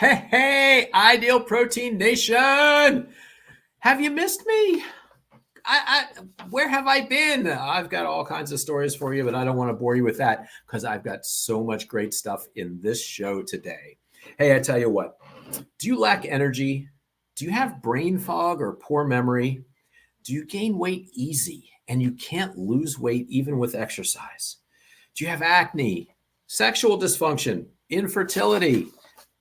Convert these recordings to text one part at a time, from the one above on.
Hey, Ideal Protein Nation! Have you missed me? Where have I been? I've got all kinds of stories for you, but I don't want to bore you with that because I've got so much great stuff in this show today. Hey, I tell you what, do you lack energy? Do you have brain fog or poor memory? Do you gain weight easy and you can't lose weight even with exercise? Do you have acne, sexual dysfunction, infertility,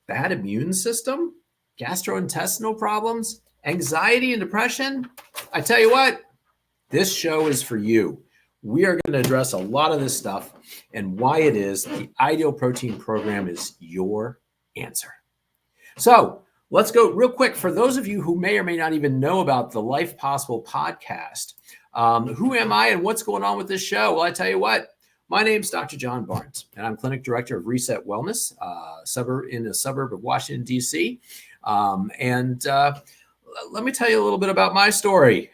bad immune system, gastrointestinal problems, anxiety and depression? I tell you what, this show is for you. We are going to address a lot of this stuff and why it is the Ideal Protein Program is your answer. So let's go real quick. For those of you who may or may not even know about the Life Possible podcast, who am I and what's going on with this show? Well, I tell you what, my name's Dr. John Barnes, and I'm Clinic Director of Reset Wellness, in a suburb of Washington, D.C. Let me tell you a little bit about my story.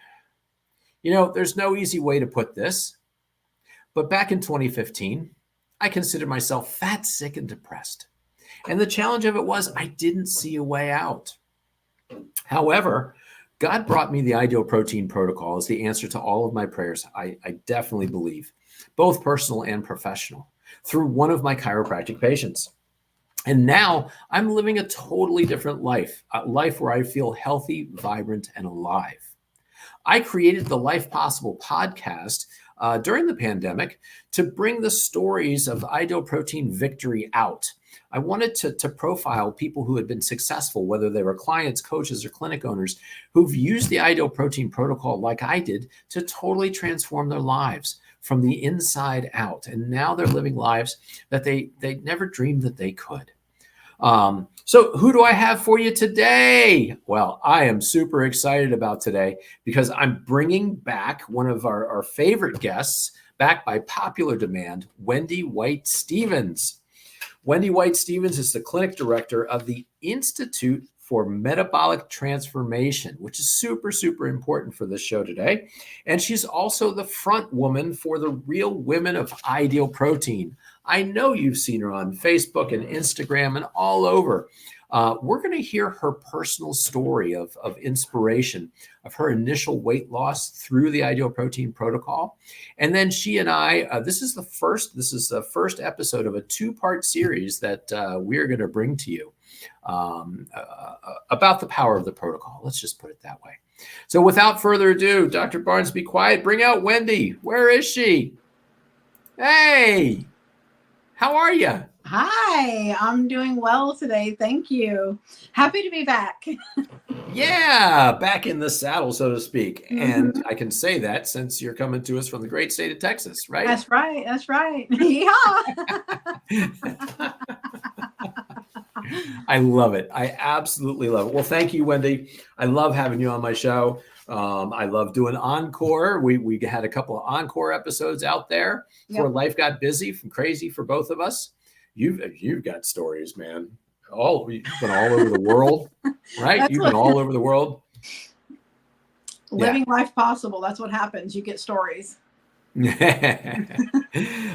You know, there's no easy way to put this, but back in 2015, I considered myself fat, sick, and depressed. And the challenge of it was I didn't see a way out. However, God brought me the Ideal Protein Protocol as the answer to all of my prayers. I definitely believe, both personal and professional, through one of my chiropractic patients. And now I'm living a totally different life, a life where I feel healthy, vibrant, and alive. I created the Life Possible podcast during the pandemic to bring the stories of Ideal Protein victory out. I wanted to profile people who had been successful, whether they were clients, coaches, or clinic owners, who've used the Ideal Protein Protocol like I did to totally transform their lives from the inside out. And now they're living lives that they never dreamed that they could. So who do I have for you today? Well, I am super excited about today because I'm bringing back one of our favorite guests, back by popular demand, Wendy White-Stevens. Wendy White-Stevens is the clinic director of the Institute for Metabolic Transformation, which is super, super important for this show today. And she's also the front woman for the Real Women of Ideal Protein. I know you've seen her on Facebook and Instagram and all over. We're going to hear her personal story of inspiration, of her initial weight loss through the Ideal Protein Protocol. And then she and I, this is the first episode of a two-part series that we're going to bring to you about the power of the protocol. Let's just put it that way. So without further ado, Dr. Barnes, be quiet. Bring out Wendy. Where is she? Hey, how are you? Hi, I'm doing well today. Thank you. Happy to be back. Yeah, back in the saddle, so to speak. And I can say that since you're coming to us from the great state of Texas, right? That's right. That's right. Yeah. I love it. I absolutely love it. Well, thank you, Wendy. I love having you on my show. I love doing encore. We had a couple of encore episodes out there before life got busy, from crazy for both of us. You've got stories, man. You've been all over the world, right? You've been all over the world. Living life possible. That's what happens. You get stories.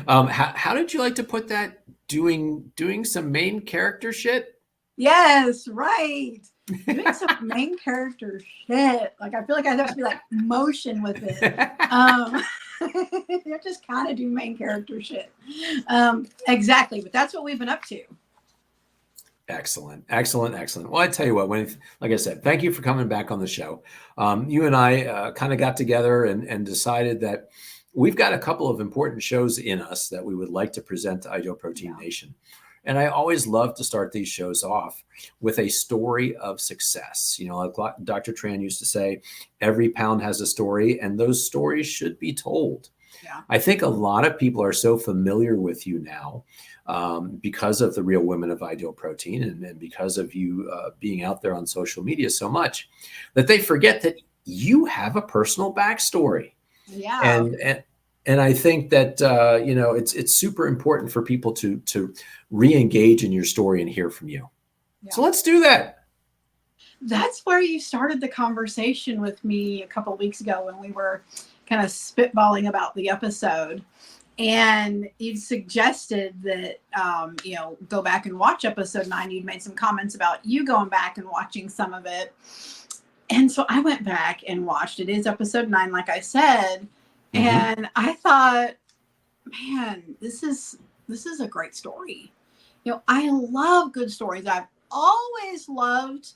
How did you like to put that? Doing some main character shit? Yes, right. Doing some main character shit. Like, I feel like I have to be like motion with it. You just kind of do main character shit. Exactly. But that's what we've been up to. Excellent. Well, I tell you what, like I said, thank you for coming back on the show. You and I kind of got together and decided that we've got a couple of important shows in us that we would like to present to Ideal Protein Nation. And I always love to start these shows off with a story of success. You know, like Dr. Tran used to say, every pound has a story, and those stories should be told. Yeah. I think a lot of people are so familiar with you now because of the Real Women of Ideal Protein and because of you being out there on social media so much that they forget that you have a personal backstory. Yeah. And I think that, it's super important for people to re-engage in your story and hear from you. Yeah. So let's do that. That's where you started the conversation with me a couple of weeks ago when we were kind of spitballing about the episode. And you'd suggested that, go back and watch episode 9. You'd made some comments about you going back and watching some of it. And so I went back and watched. It is episode 9, like I said. Mm-hmm. And I thought, man, this is a great story. I love good stories. I've always loved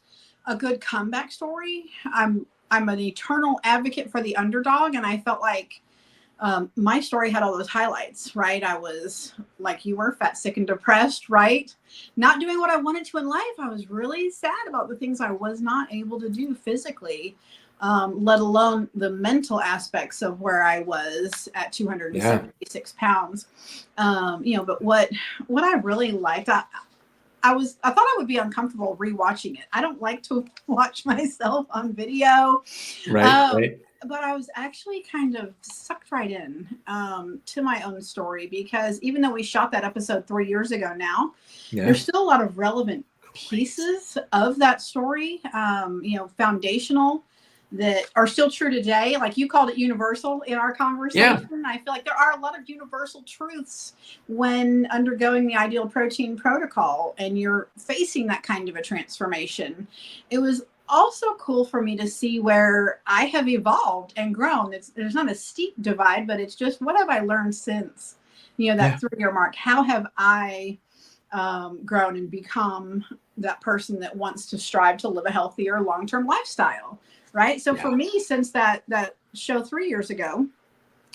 a good comeback story. I'm an eternal advocate for the underdog, and I felt like my story had all those highlights, right? I was like you were, fat, sick, and depressed, right? Not doing what I wanted to in life. I was really sad about the things I was not able to do physically, let alone the mental aspects of where I was at 276 pounds. But what I really liked, I thought I would be uncomfortable rewatching it. I don't like to watch myself on video. Right. But I was actually kind of sucked right in to my own story, because even though we shot that episode 3 years ago now, there's still a lot of relevant pieces of that story, foundational, that are still true today. Like you called it universal in our conversation. Yeah. I feel like there are a lot of universal truths when undergoing the Ideal Protein protocol and you're facing that kind of a transformation. It was also cool for me to see where I have evolved and grown. There's not a steep divide, but it's just, what have I learned since, that 3-year mark? How have I grown and become that person that wants to strive to live a healthier long-term lifestyle, right? So for me, since that show 3 years ago,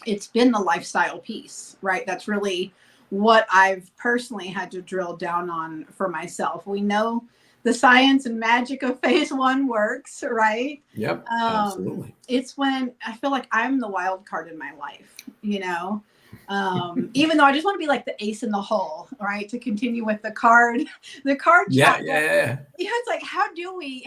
it's been the lifestyle piece, right? That's really what I've personally had to drill down on for myself. We know the science and magic of phase 1 works, right? Yep, absolutely. It's when I feel like I'm the wild card in my life, even though I just want to be like the ace in the hole, right? To continue with the card Yeah. It's like, how do we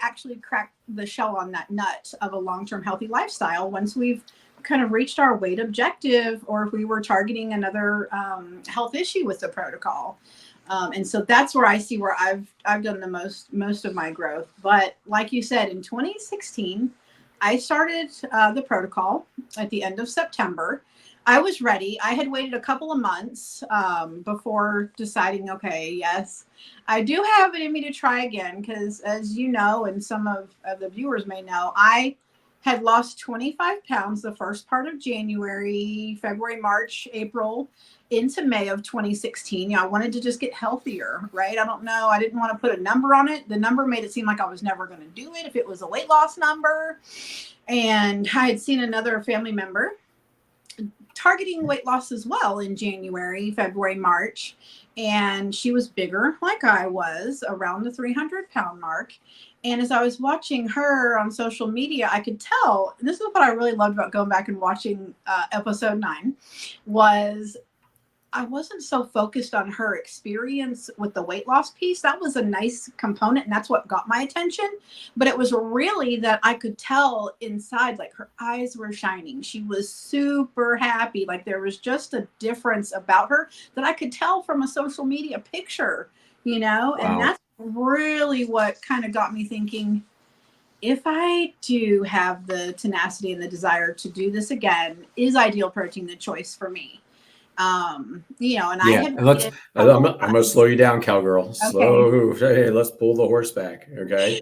actually crack the shell on that nut of a long-term healthy lifestyle once we've kind of reached our weight objective, or if we were targeting another health issue with the protocol? And so that's where I see where I've done the most of my growth. But like you said, in 2016, I started the protocol at the end of September. I was ready. I had waited a couple of months before deciding, okay, yes, I do have it in me to try again. Because as you know, and some of the viewers may know, I had lost 25 pounds the first part of January, February, March, April, into May of 2016. I wanted to just get healthier, right? I don't know. I didn't want to put a number on it. The number made it seem like I was never going to do it if it was a weight loss number. And I had seen another family member targeting weight loss as well in January, February, March. And she was bigger like I was, around the 300-pound mark. And as I was watching her on social media, I could tell, and this is what I really loved about going back and watching episode 9, was I wasn't so focused on her experience with the weight loss piece. That was a nice component, and that's what got my attention. But it was really that I could tell inside, like her eyes were shining. She was super happy. Like there was just a difference about her that I could tell from a social media picture, Wow. And that's really what kind of got me thinking, if I do have the tenacity and the desire to do this again, is Ideal Protein the choice for me? And I had I'm gonna slow you down, cowgirl. Okay. Slow. Hey, let's pull the horse back. Okay.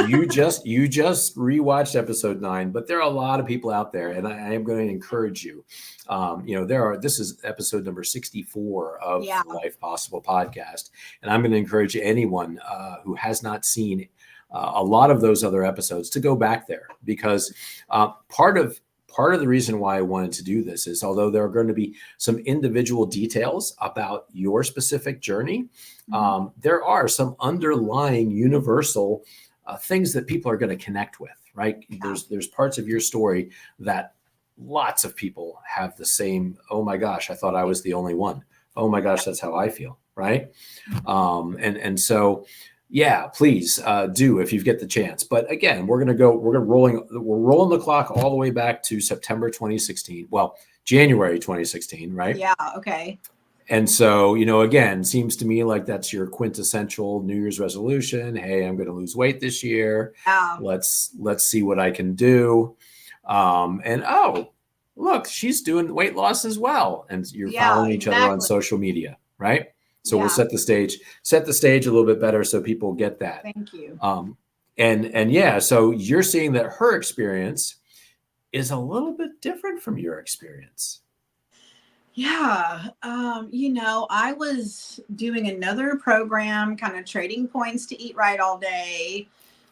you just rewatched episode 9, but there are a lot of people out there, and I am going to encourage you. This is episode number 64 of the Life Possible podcast, and I'm going to encourage anyone who has not seen a lot of those other episodes to go back there, because part of the reason why I wanted to do this is, although there are going to be some individual details about your specific journey, there are some underlying universal things that people are going to connect with, right? There's parts of your story that lots of people have the same, oh my gosh, I thought I was the only one. Oh my gosh, that's how I feel, right? And so, yeah, please do if you get the chance. But again, we're rolling the clock all the way back to September 2016. Well, January 2016, right? Yeah. Okay. And so, again, seems to me like that's your quintessential New Year's resolution. Hey, I'm going to lose weight this year. Let's see what I can do. look, she's doing weight loss as well. And you're Yeah, following each other on exactly. social media, right? So we'll Yeah. set the stage a little bit better so people get that. Thank you. And yeah, so you're seeing that her experience is a little bit different from your experience. Yeah. I was doing another program, kind of trading points to eat right all day,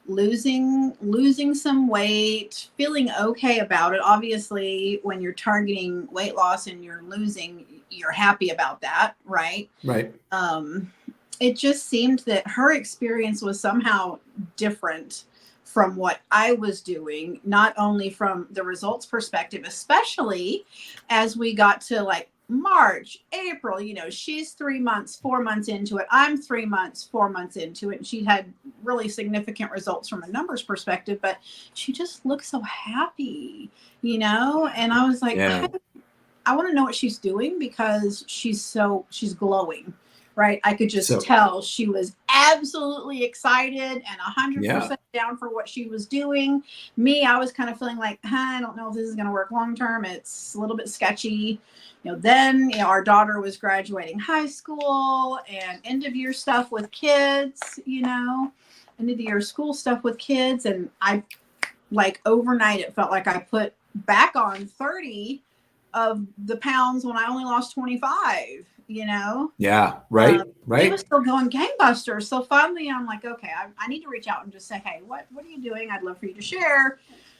losing some weight, feeling okay about it. Obviously, when you're targeting weight loss and you're losing, you're happy about that, right? Right. It just seemed that her experience was somehow different from what I was doing, not only from the results perspective, especially as we got to like March, April, she's 3 months, 4 months into it. I'm 3 months, 4 months into it. And she had really significant results from a numbers perspective, but she just looked so happy, and I was like, Yeah. I want to know what she's doing because she's glowing, right? I could just So tell she was absolutely excited and yeah. 100% down for what she was doing. Me, I was kind of feeling like, I don't know if this is going to work long term. It's a little bit sketchy. Then our daughter was graduating high school and end of year stuff with kids, end of the year school stuff with kids. And I, like, overnight, it felt like I put back on 30 of the pounds when I only lost 25, Yeah. Right. It was Right. still going gangbusters. So finally I'm like, okay, I need to reach out and just say, hey, what are you doing? I'd love for you to share.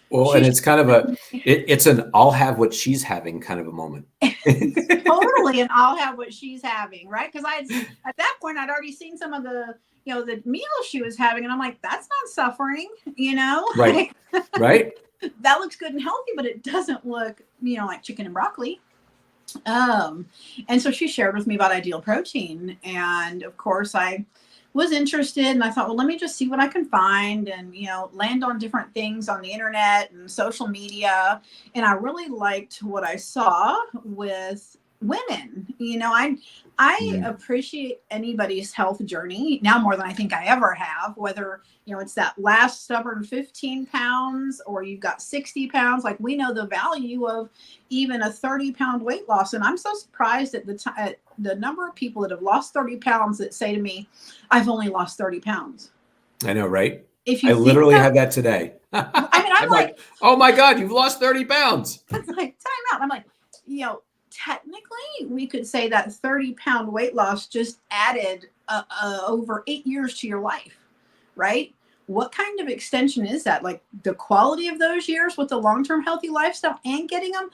Well, and She it's kind of it's an I'll have what she's having kind of a moment. totally, and I'll have what she's having, right? Because at that point I'd already seen some of the the meals she was having, and I'm like, that's not suffering, Right. Right. that looks good and healthy, but it doesn't look like chicken and broccoli. And so she shared with me about Ideal Protein, and of course I was interested, and I thought, well, let me just see what I can find, and land on different things on the internet and social media. And I really liked what I saw with women. I Mm. appreciate anybody's health journey now more than I think I ever have, whether it's that last stubborn 15 pounds or you've got 60 pounds. Like, we know the value of even a 30-pound weight loss. And I'm so surprised at the number of people that have lost 30 pounds that say to me, I've only lost 30 pounds. I know, right? If I you think literally that, had that today. I'm I'm like, like, oh my God, you've lost 30 pounds. it's like, time out. I'm like, technically we could say that 30-pound weight loss just added over 8 years to your life, right? What kind of extension is that? Like, the quality of those years with the long-term healthy lifestyle and getting them,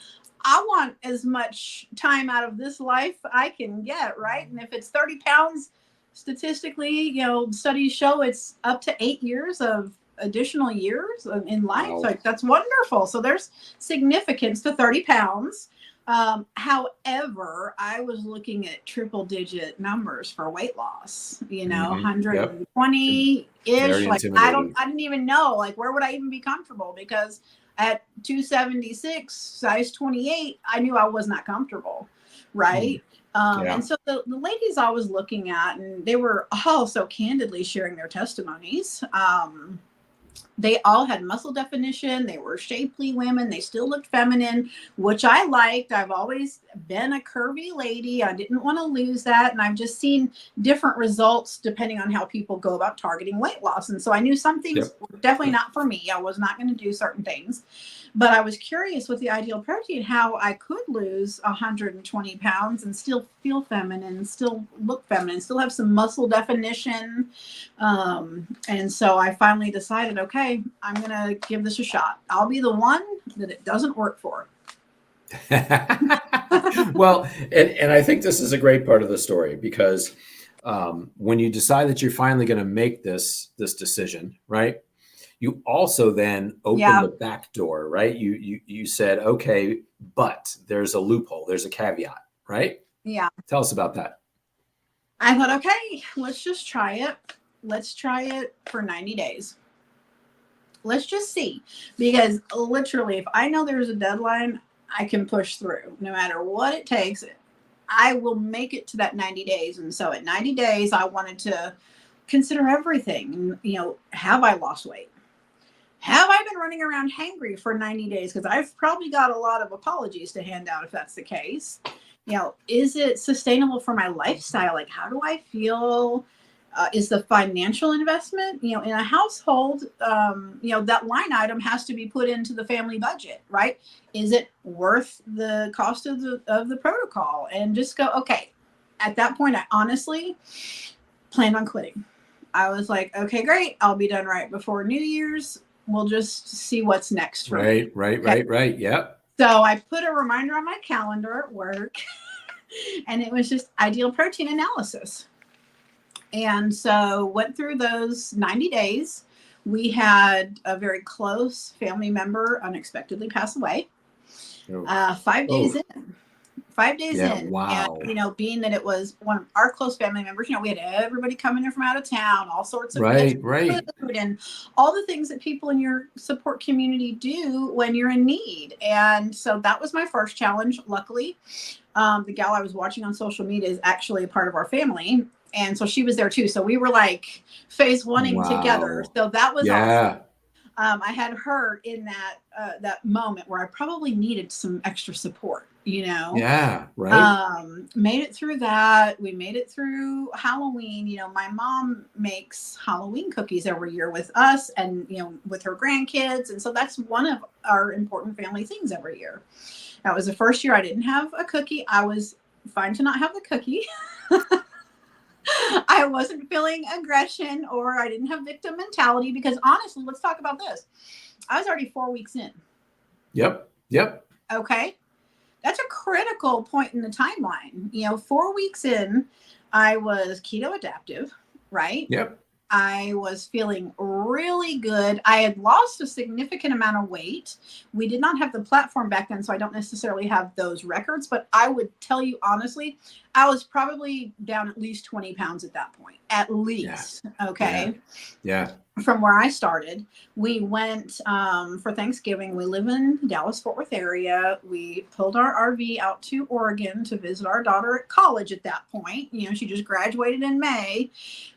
I want as much time out of this life I can get, right? And if it's 30 pounds, statistically, studies show it's up to 8 years of additional years in life. Wow. Like, that's wonderful. So there's significance to 30 pounds. However, I was looking at triple digit numbers for weight loss, Yep. 120-ish. Very Like, I intimidating. didn't even know, like, where would I even be comfortable? Because at 276, size 28, I knew I was not comfortable. Right. Yeah. And so the ladies I was looking at, and they were all so candidly sharing their testimonies. They all had muscle definition. They were shapely women. They still looked feminine, which I liked. I've always been a curvy lady. I didn't want to lose that. And I've just seen different results depending on how people go about targeting weight loss. And so I knew some things Yep. were definitely not for me. I was not going to do certain things. But I was curious with the Ideal Protein how I could lose 120 pounds and still feel feminine, still look feminine, still have some muscle definition. And so I finally decided, okay, I'm going to give this a shot. I'll be the one that it doesn't work for. Well, and I think this is a great part of the story because when you decide that you're finally going to make this decision, right? You also then open the back door, right? You said, okay, but there's a loophole, there's a caveat, right? Yeah. Tell us about that. I thought, okay, let's just try it. Let's try it for 90 days. Let's just see. Because literally, if I know there's a deadline, I can push through no matter what it takes. I will make it to that 90 days. And so at 90 days, I wanted to consider everything. Have I lost weight? have I been running around hangry for 90 days? Because I've probably got a lot of apologies to hand out if that's the case. Is it sustainable for my lifestyle? Like, how do I feel? Is the financial investment, in a household, that line item has to be put into the family budget, right? Is it worth the cost of the protocol? And just go, okay. At that point, I honestly planned on quitting. I was like, okay, great. I'll be done right before New Year's. We'll just see what's next for me. Right. Yep. So I put a reminder on my calendar at work, and it was just ideal protein analysis. And so went through those 90 days. We had a very close family member unexpectedly pass away. 5 days in. 5 days in. Wow. And, being that it was one of our close family members, we had everybody coming in from out of town, all sorts of food and all the things that people in your support community do when you're in need. And so that was my first challenge. Luckily, the gal I was watching on social media is actually a part of our family. And so she was there too. So we were like phase one-ing together. So that was awesome. I had her in that moment where I probably needed some extra support, Yeah, right. Made it through that. We made it through Halloween. My mom makes Halloween cookies every year with us and, with her grandkids. And so that's one of our important family things every year. That was the first year I didn't have a cookie. I was fine to not have the cookie. I wasn't feeling aggression or I didn't have victim mentality because honestly, let's talk about this. I was already 4 weeks in. Yep. Okay. That's a critical point in the timeline. 4 weeks in, I was keto adaptive, right? Yep. I was feeling really good. I had lost a significant amount of weight. We did not have the platform back then, so I don't necessarily have those records, but I would tell you honestly, I was probably down at least 20 pounds at that point, at least. Yeah. Okay. Yeah. From where I started, we went for Thanksgiving. We live in Dallas, Fort Worth area. We pulled our RV out to Oregon to visit our daughter at college at that point. She just graduated in May.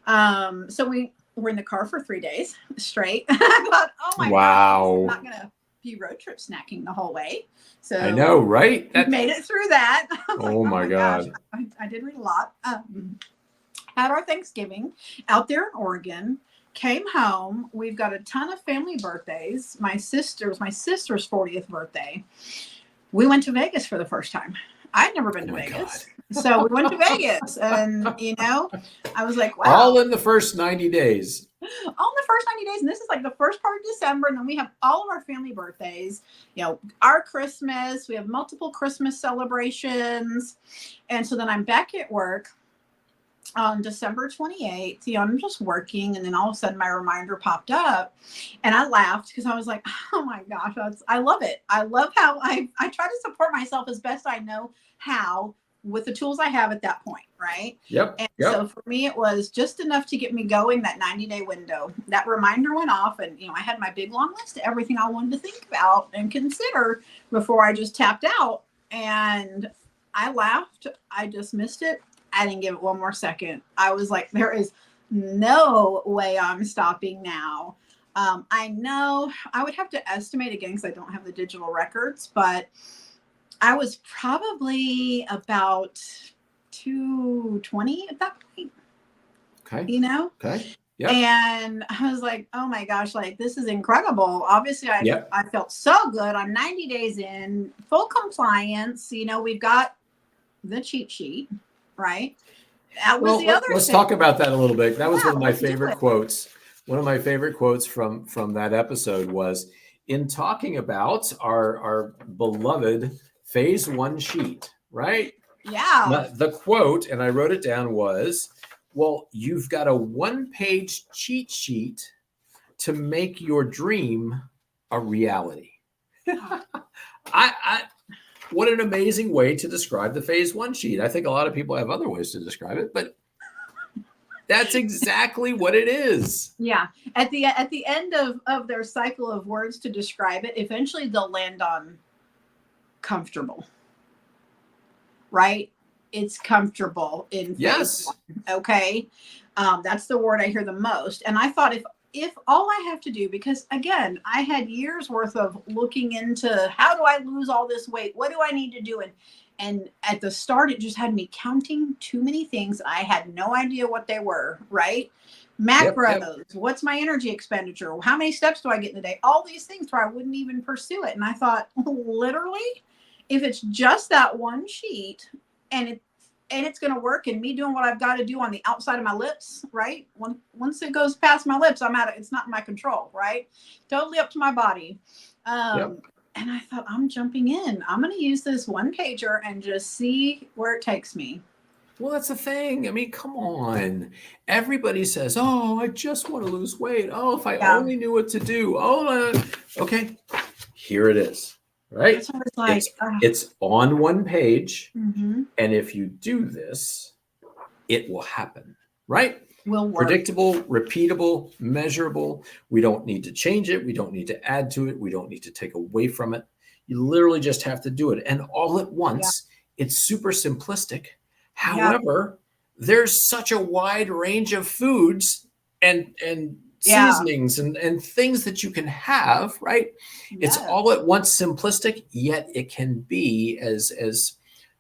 So we were in the car for 3 days straight. I thought, oh my gosh, I'm not going to be road trip snacking the whole way. So I know, right? Made it through that. Oh my God. Gosh, I did read a lot. Had our Thanksgiving out there in Oregon. Came home. We've got a ton of family birthdays. My sister's 40th birthday. We went to Vegas for the first time. I'd never been to Vegas. So we went to Vegas and, I was like, wow. All in the first 90 days. All in the first 90 days. And this is like the first part of December. And then we have all of our family birthdays, our Christmas. We have multiple Christmas celebrations. And so then I'm back at work on December 28th, I'm just working. And then all of a sudden my reminder popped up and I laughed because I was like, oh my gosh, I love it. I love how I try to support myself as best I know how with the tools I have at that point. Right. Yep. And so for me, it was just enough to get me going that 90-day window. That reminder went off and, I had my big long list of everything I wanted to think about and consider before I just tapped out. And I laughed. I just missed it. I didn't give it one more second. I was like, there is no way I'm stopping now. I know I would have to estimate again because I don't have the digital records, but I was probably about 220 at that point. Okay. Okay. Yep. And I was like, oh my gosh, like this is incredible. Obviously, I felt so good. I'm 90 days in, full compliance. We've got the cheat sheet. Right. That was the other let's thing. Talk about that a little bit. That was one of my favorite quotes. One of my favorite quotes from that episode was in talking about our beloved phase one sheet, right? Yeah. The quote, and I wrote it down, was, well, you've got a 1-page cheat sheet to make your dream a reality. What an amazing way to describe the phase one sheet. I think a lot of people have other ways to describe it, but that's exactly what it is. Yeah. At the end of their cycle of words to describe it, eventually they'll land on comfortable. Right? It's comfortable in phase one. Okay. That's the word I hear the most. And I thought if if all I have to do, because again, I had years worth of looking into how do I lose all this weight? What do I need to do? And at the start, it just had me counting too many things. I had no idea what they were, right? Macros, what's my energy expenditure? How many steps do I get in a day? All these things where I wouldn't even pursue it. And I thought, literally, if it's just that one sheet and it's going to work, and me doing what I've got to do on the outside of my lips, right? Once it goes past my lips, I'm out of, it's not in my control, right? Totally up to my body. And I thought, I'm jumping in. I'm going to use this one pager and just see where it takes me. Well, that's the thing. I mean, come on. Everybody says, oh, I just want to lose weight. Oh, if I only knew what to do. Oh, okay. Here it is. Right? That's what it's like. It's on one page. And if you do this, it will happen. Right? Will work. Predictable, repeatable, measurable. We don't need to change it. We don't need to add to it. We don't need to take away from it. You literally just have to do it. And all at once, it's super simplistic. However, there's such a wide range of foods and seasonings and things that you can have, right? It's all at once simplistic, yet it can be as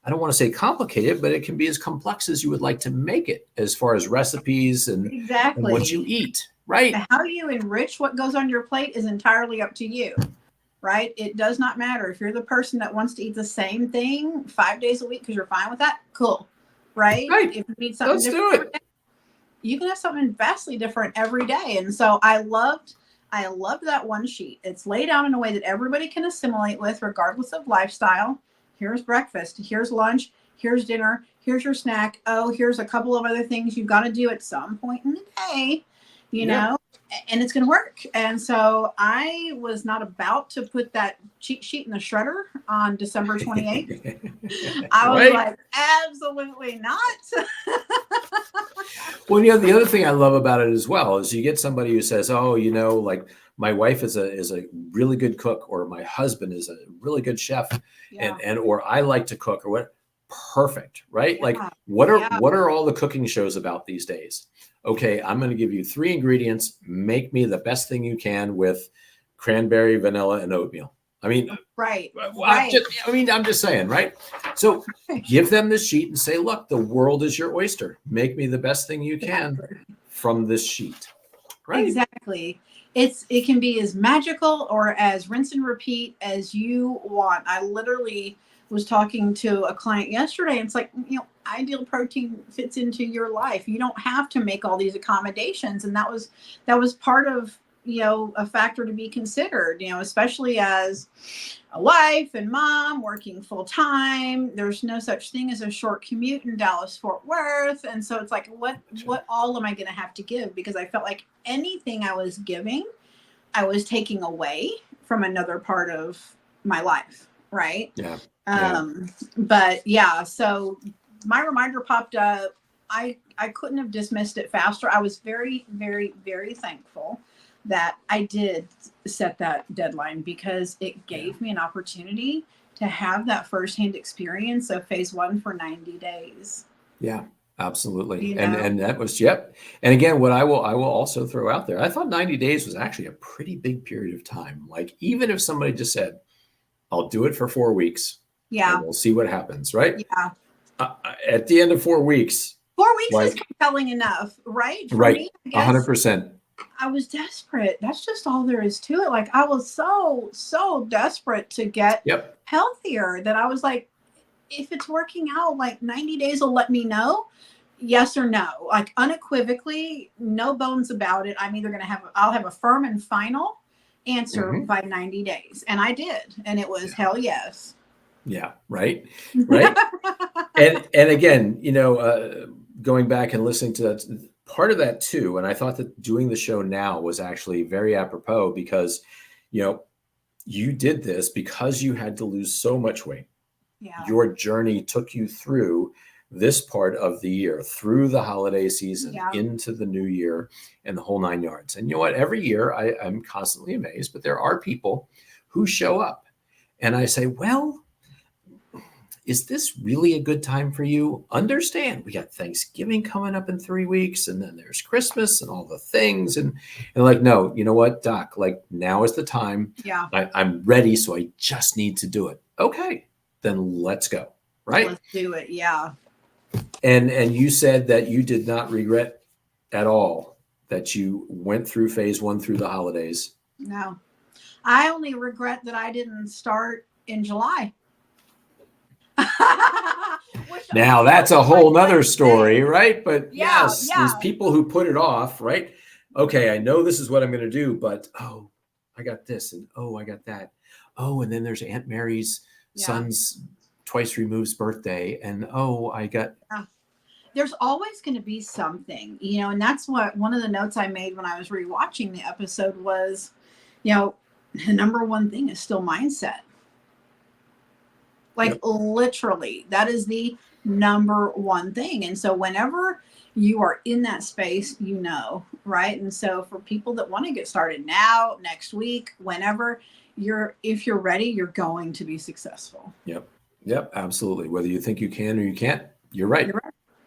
I don't want to say complicated, but it can be as complex as you would like to make it as far as recipes and what you eat, right? How you enrich what goes on your plate is entirely up to you, right? It does not matter. If you're the person that wants to eat the same thing 5 days a week because you're fine with that, cool, right? If you need something different, you can have something vastly different every day. And so I loved that one sheet. It's laid out in a way that everybody can assimilate with, regardless of lifestyle. Here's breakfast, here's lunch, here's dinner, here's your snack. Oh, here's a couple of other things you've got to do at some point in the day, you know, and it's going to work. And so I was not about to put that cheat sheet in the shredder on December 28th. I was like, absolutely not. Well, you know, the other thing I love about it as well is you get somebody who says, oh, you know, like my wife is a really good cook, or my husband is a really good chef, and or I like to cook, or what. Perfect, right? Like what are all the cooking shows about these days? Okay, I'm going to give you 3 ingredients. Make me the best thing you can with cranberry, vanilla, and oatmeal. I mean, I'm just saying, right? So give them this sheet and say, look, the world is your oyster. Make me the best thing you can from this sheet. Right? Exactly. It can be as magical or as rinse and repeat as you want. I literally was talking to a client yesterday, and it's like, you know, ideal protein fits into your life. You don't have to make all these accommodations. And that was part of, you know, a factor to be considered, you know, especially as a wife and mom working full time. There's no such thing as a short commute in Dallas, Fort Worth. And so it's like, what all am I going to have to give? Because I felt like anything I was giving, I was taking away from another part of my life. Right. But so my reminder popped up. I couldn't have dismissed it faster. I was very, very, very thankful that I did set that deadline, because it gave me an opportunity to have that firsthand experience of phase 1 for 90 days. Yeah, absolutely. You know? And that was, And again, what I will also throw out there, I thought 90 days was actually a pretty big period of time. Like, even if somebody just said, I'll do it for 4 weeks. Yeah. And we'll see what happens. Right. Yeah. At the end of 4 weeks. 4 weeks is compelling enough, right? For me, I guess, 100%. I was desperate. That's just all there is to it. Like, I was so desperate to get healthier that I was like, if it's working out, like 90 days will let me know, yes or no. Like, unequivocally, no bones about it. I'm either I'll have a firm and final answer by 90 days. And I did. And it was hell yes. Yeah. Right. and again, you know, going back and listening to that, part of that too. And I thought that doing the show now was actually very apropos, because, you know, you did this because you had to lose so much weight. Yeah. Your journey took you through this part of the year, through the holiday season, into the new year, and the whole 9 yards. And you know what? Every year I'm constantly amazed, but there are people who show up and I say, well, is this really a good time for you? Understand, we got Thanksgiving coming up in 3 weeks, and then there's Christmas and all the things. And like, no, you know what, doc, like now is the time. Yeah. I'm ready. So I just need to do it. Okay, then let's go. Right. Let's do it. Yeah. And you said that you did not regret at all that you went through phase 1 through the holidays. No, I only regret that I didn't start in July. Now that's a whole nother story, right? But yeah, yes, there's people who put it off, right? Okay, I know this is what I'm going to do, but oh, I got this, and oh, I got that. Oh, and then there's Aunt Mary's son's twice removed's birthday, and oh, I got. There's always going to be something, you know, and that's what one of the notes I made when I was rewatching the episode was, you know, the number one thing is still mindset. Like literally, that is the number one thing. And so whenever you are in that space, you know, right? And so for people that want to get started now, next week, whenever if you're ready, you're going to be successful. Yep, absolutely. Whether you think you can or you can't, you're right.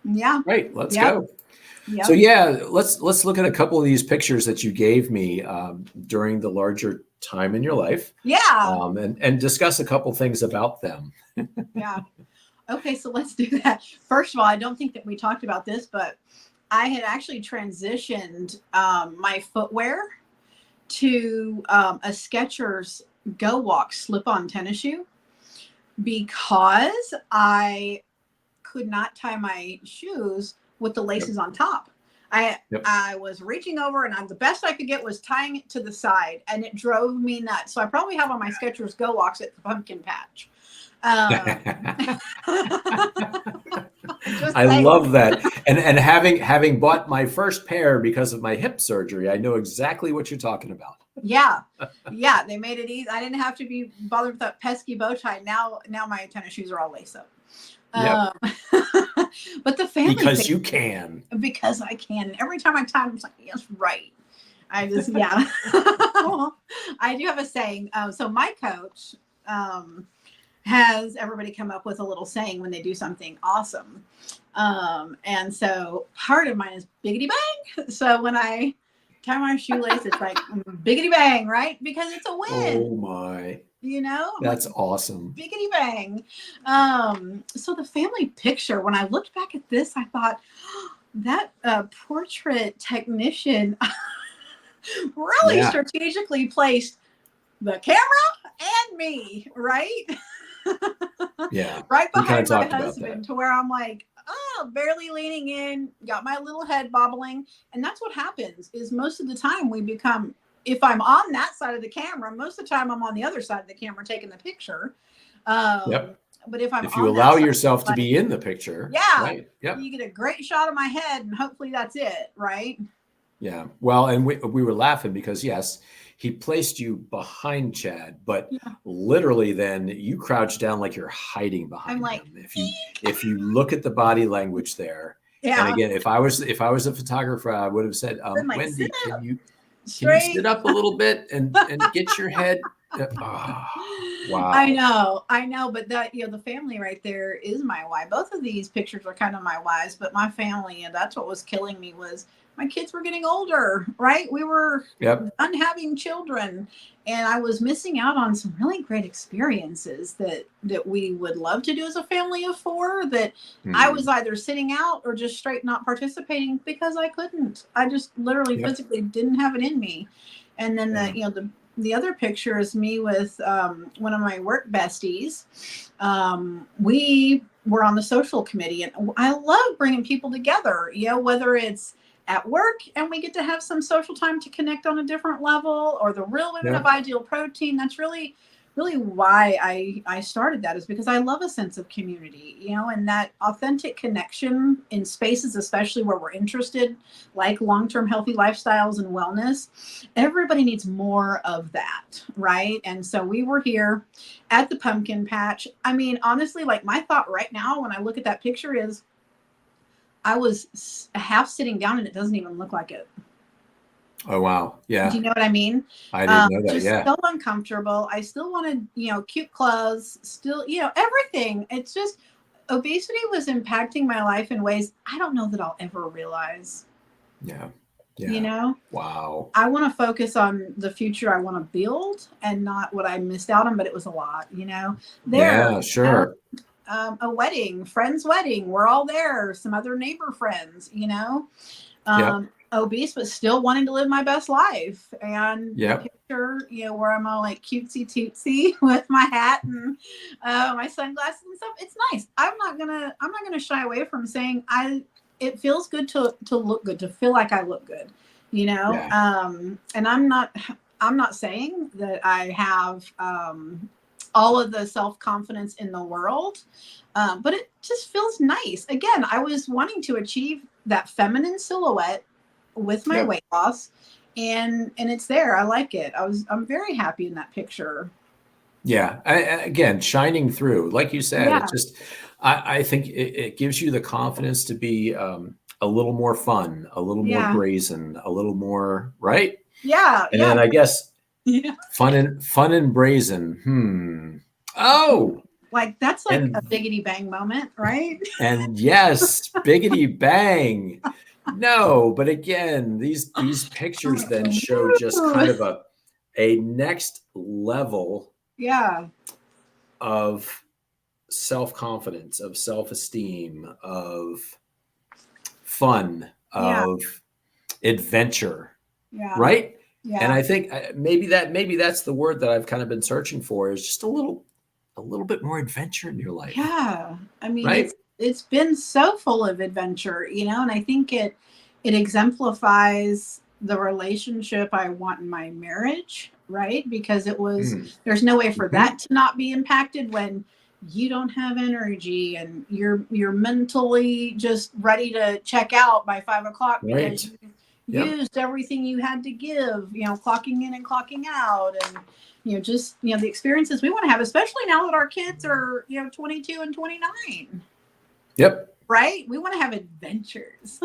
Yeah. Right. Let's go. Yep. So let's look at a couple of these pictures that you gave me during the larger time in your life. Yeah. And discuss a couple things about them. Yeah. Okay, so let's do that. First of all, I don't think that we talked about this, but I had actually transitioned my footwear to a Skechers Go Walk slip-on tennis shoe because I could not tie my shoes with the laces on top. I was reaching over, and the best I could get was tying it to the side, and it drove me nuts. So I probably have on my Skechers Go Walks at the pumpkin patch. I love that. And having bought my first pair because of my hip surgery, I know exactly what you're talking about. Yeah. They made it easy. I didn't have to be bothered with that pesky bow tie. Now my tennis shoes are all lace up. But the family you can. Because I can. And every time I tie them, I'm like, yes, right. I just I do have a saying. So my coach has everybody come up with a little saying when they do something awesome. And so part of mine is biggity bang. So when I tie my shoelace, it's like biggity bang, right? Because it's a win. Oh my. You know? That's awesome. Biggity bang. So the family picture, when I looked back at this, I thought, that portrait technician really strategically placed the camera and me, right? Yeah. Right behind my husband, to where I'm like, barely leaning in, got my little head bobbling. And that's what happens is most of the time we become, if I'm on that side of the camera, most of the time I'm on the other side of the camera taking the picture. But if you allow yourself to be in the picture, right? You get a great shot of my head, and hopefully that's it, right? Yeah. Well, and we were laughing because yes, he placed you behind Chad, but literally then you crouch down like you're hiding behind him. If you look at the body language there, and again, if I was a photographer, I would have said, Wendy, can you sit up a little bit and get your head? Wow. I know, but that, the family right there is my why. Both of these pictures are kind of my whys, but my family, and that's what was killing me, was my kids were getting older, right? We were unhaving children, and I was missing out on some really great experiences that we would love to do as a family of 4, that I was either sitting out or just straight not participating because I couldn't. I just literally physically didn't have it in me. And then the other picture is me with one of my work besties. We were on the social committee, and I love bringing people together, whether it's at work and we get to have some social time to connect on a different level, or the Real Women of Ideal Protein. That's really, really why I started that, is because I love a sense of community, and that authentic connection in spaces, especially where we're interested, like long-term healthy lifestyles and wellness. Everybody needs more of that, right? And so we were here at the pumpkin patch. I mean, honestly, like my thought right now when I look at that picture is, I was half sitting down and it doesn't even look like it. Oh, wow. Yeah. Do you know what I mean? I didn't know that. Just Yeah. so uncomfortable. I still wanted, cute clothes, still, everything. It's just obesity was impacting my life in ways I don't know that I'll ever realize. Yeah. You Yeah. know, Wow. I want to focus on the future I want to build and not what I missed out on, but it was a lot, there, Yeah, sure. a wedding, friend's wedding. We're all there. Some other neighbor friends, Yep. obese, but still wanting to live my best life. And the Yep. picture, where I'm all like cutesy tootsy with my hat and my sunglasses and stuff. It's nice. I'm not gonna shy away from saying it feels good to look good, to feel like I look good, Yeah. and I'm not saying that I have all of the self-confidence in the world, but it just feels nice. Again, I was wanting to achieve that feminine silhouette with my Yep. weight loss, and it's there. I like it. I'm very happy in that picture. Yeah. Again, shining through, like you said, it Yeah, just, I think it gives you the confidence to be a little more fun, a little more yeah, brazen, a little more, right? yeah, And yeah, then I guess yeah. fun and brazen. Oh, Like that's like a and biggity bang moment, right? yes, biggity bang. No, but again, these pictures then show just kind of a next level Yeah, of self-confidence, of self-esteem, of fun, yeah, of adventure, yeah, right? And yeah. I think maybe that's the word that I've kind of been searching for, is just a little bit more adventure in your life, Yeah. I mean, right? it's been so full of adventure, and I think it exemplifies the relationship I want in my marriage, right? Because Mm. there's no way for Mhm. that to not be impacted when you don't have energy and you're mentally just ready to check out by 5 o'clock because Right. you Yep. used everything you had to give, clocking in and clocking out, and just the experiences we want to have, especially now that our kids are 22 and 29, Yep. right? We want to have adventures.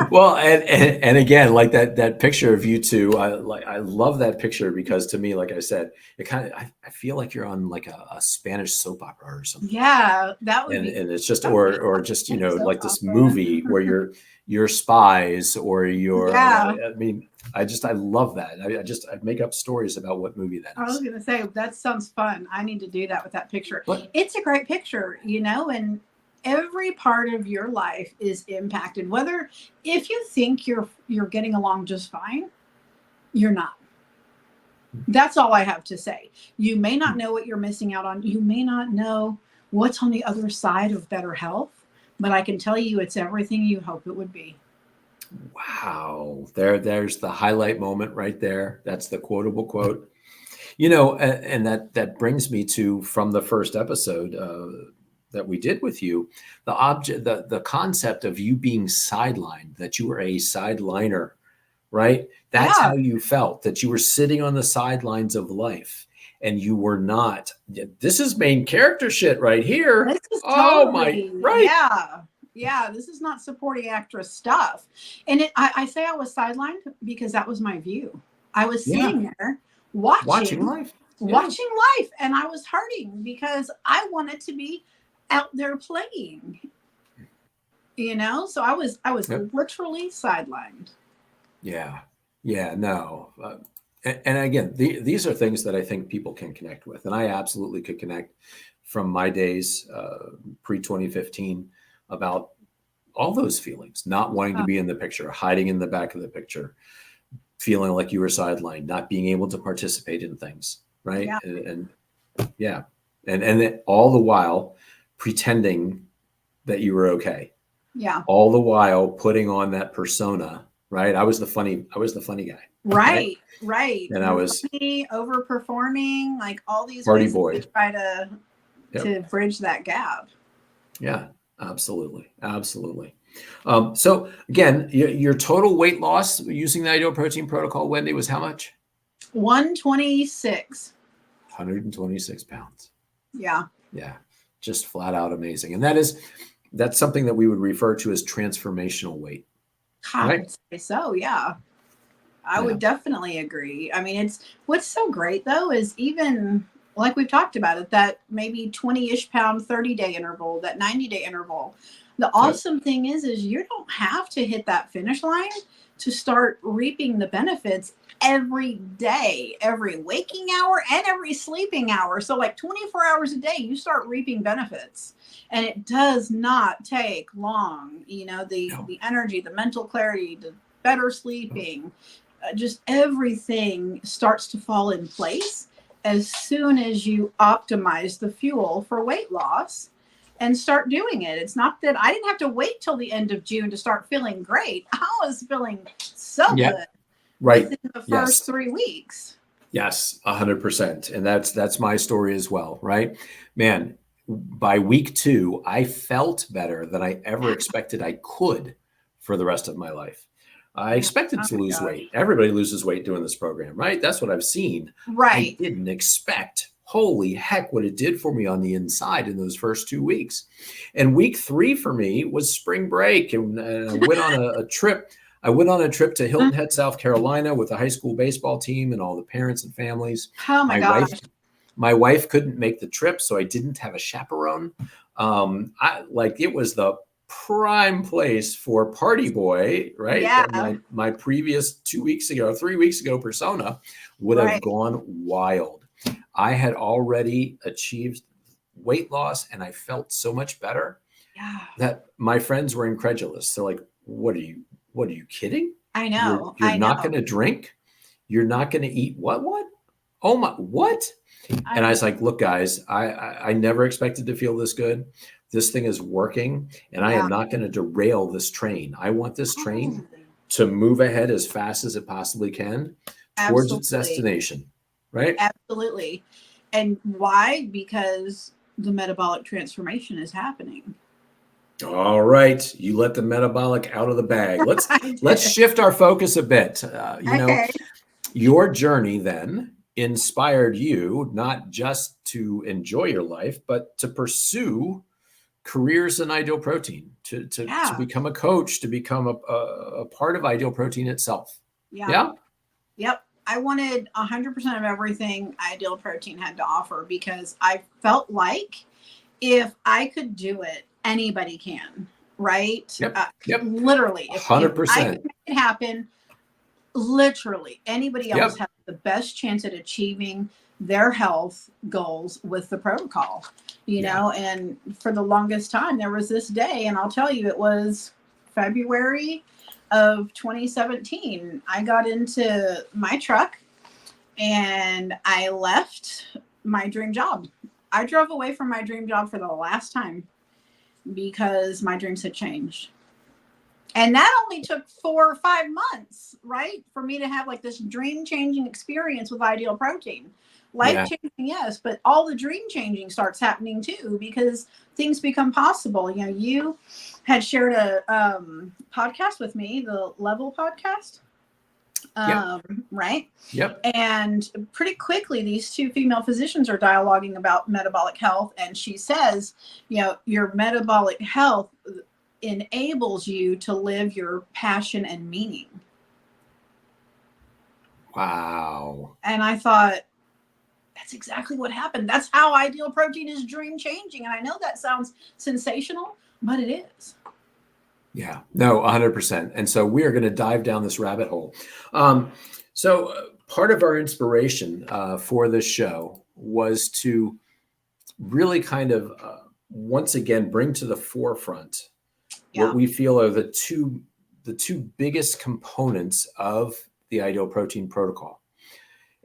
Well, and again, like that picture of you two, I love that picture, because to me, like I said, it kind of, I feel like you're on like a Spanish soap opera or something. Yeah, And it's just, that would be or just, Spanish soap like this opera. movie where you're spies, or you're Yeah, I mean, I love that. I make up stories about what movie that I was is. gonna say that sounds fun. I need to do that with that picture. But It's a great picture, and every part of your life is impacted. Whether if you think you're getting along just fine, you're not. That's all I have to say. You may not know what you're missing out on. You may not know what's on the other side of better health, but I can tell you it's everything you hope it would be. wow, there's the highlight moment right there. That's the quotable quote. And that brings me to, from the first episode that we did with you, the concept of you being sidelined, that you were a sideliner, right? That's Yeah, how you felt, that you were sitting on the sidelines of life, and you were not. This is main character shit right here. this is Oh my, totally, right? yeah. Yeah, this is not supporting actress stuff. And I say I was sidelined because that was my view. I was Yeah, sitting there watching watching, life. Yeah, watching life, and I was hurting because I wanted to be out there playing. So I was yep, literally sidelined. yeah, yeah. No, and again, these are things that I think people can connect with, and I absolutely could connect from my days pre 2015 about all those feelings, not wanting to Uh, be in the picture, hiding in the back of the picture, feeling like you were sidelined, not being able to participate in things, right? yeah, And yeah, and then all the while pretending that you were okay, yeah. all the while putting on that persona, right? I was the funny guy, right? Right, right. And I The was funny, overperforming, like all these party ways that we boy. try to Yep. bridge that gap. Yeah, absolutely, absolutely. So again, your total weight loss using the ideal protein protocol, Wendy, was how much? 126. 126 pounds. Yeah. Yeah, just flat out amazing. And that's something that we would refer to as transformational weight, I right? would say so. Yeah. I would definitely agree. I mean, what's so great though is even like we've talked about it, that maybe 20-ish pound 30-day interval, that 90-day interval. The awesome thing is you don't have to hit that finish line to start reaping the benefits every day, every waking hour and every sleeping hour. So like 24 hours a day, you start reaping benefits. And it does not take long, the energy, the mental clarity, the better sleeping, just everything starts to fall in place as soon as you optimize the fuel for weight loss and start doing it. It's not that I didn't have to wait till the end of June to start feeling great. I was feeling so good within the first 3 weeks. Yes, 100%. And that's my story as well, right? Man, by week 2, I felt better than I ever expected I could for the rest of my life. I expected to lose weight. Everybody loses weight doing this program, right? That's what I've seen. Right. I didn't expect, holy heck, what it did for me on the inside in those first 2 weeks. And week 3 for me was spring break. And I went on a trip. I went on a trip to Hilton Head, South Carolina with the high school baseball team and all the parents and families. Oh my gosh. My wife couldn't make the trip, so I didn't have a chaperone. It was the prime place for party boy, right? Yeah. My previous 3 weeks ago persona would have gone wild. I had already achieved weight loss and I felt so much better that my friends were incredulous. They're like, what are you kidding? I know. You're not going to drink? You're not going to eat what? Oh my, what? And I was like, look, guys, I never expected to feel this good. This thing is working, and I am not going to derail this train. I want this train to move ahead as fast as it possibly can towards its destination, right? Absolutely. And why? Because the metabolic transformation is happening. All right, you let the metabolic out of the bag. Let's shift our focus a bit. Your journey then inspired you not just to enjoy your life, but to pursue careers in Ideal Protein, to become a coach, to become a part of Ideal Protein itself. Yeah. Yep. I wanted 100% of everything Ideal Protein had to offer because I felt like if I could do it, anybody can, right? Yep. Literally. 100%. If I could make it happen, literally anybody else has the best chance at achieving their health goals with the protocol, and for the longest time there was this day, and I'll tell you, it was February of 2017. I got into my truck and I left my dream job. I drove away from my dream job for the last time because my dreams had changed. And that only took 4 or 5 months, right? For me to have like this dream changing experience with Ideal Protein. Life changing, yes, but all the dream changing starts happening too because things become possible. You had shared a podcast with me, the Level podcast. Right? Yep. And pretty quickly, these 2 female physicians are dialoguing about metabolic health. And she says, your metabolic health enables you to live your passion and meaning. Wow. And I thought, that's exactly what happened. That's how Ideal Protein is dream changing. And I know that sounds sensational, but it is. Yeah, no, 100%. And so we are going to dive down this rabbit hole. So part of our inspiration for this show was to really kind of once again bring to the forefront what we feel are the two biggest components of the Ideal Protein protocol.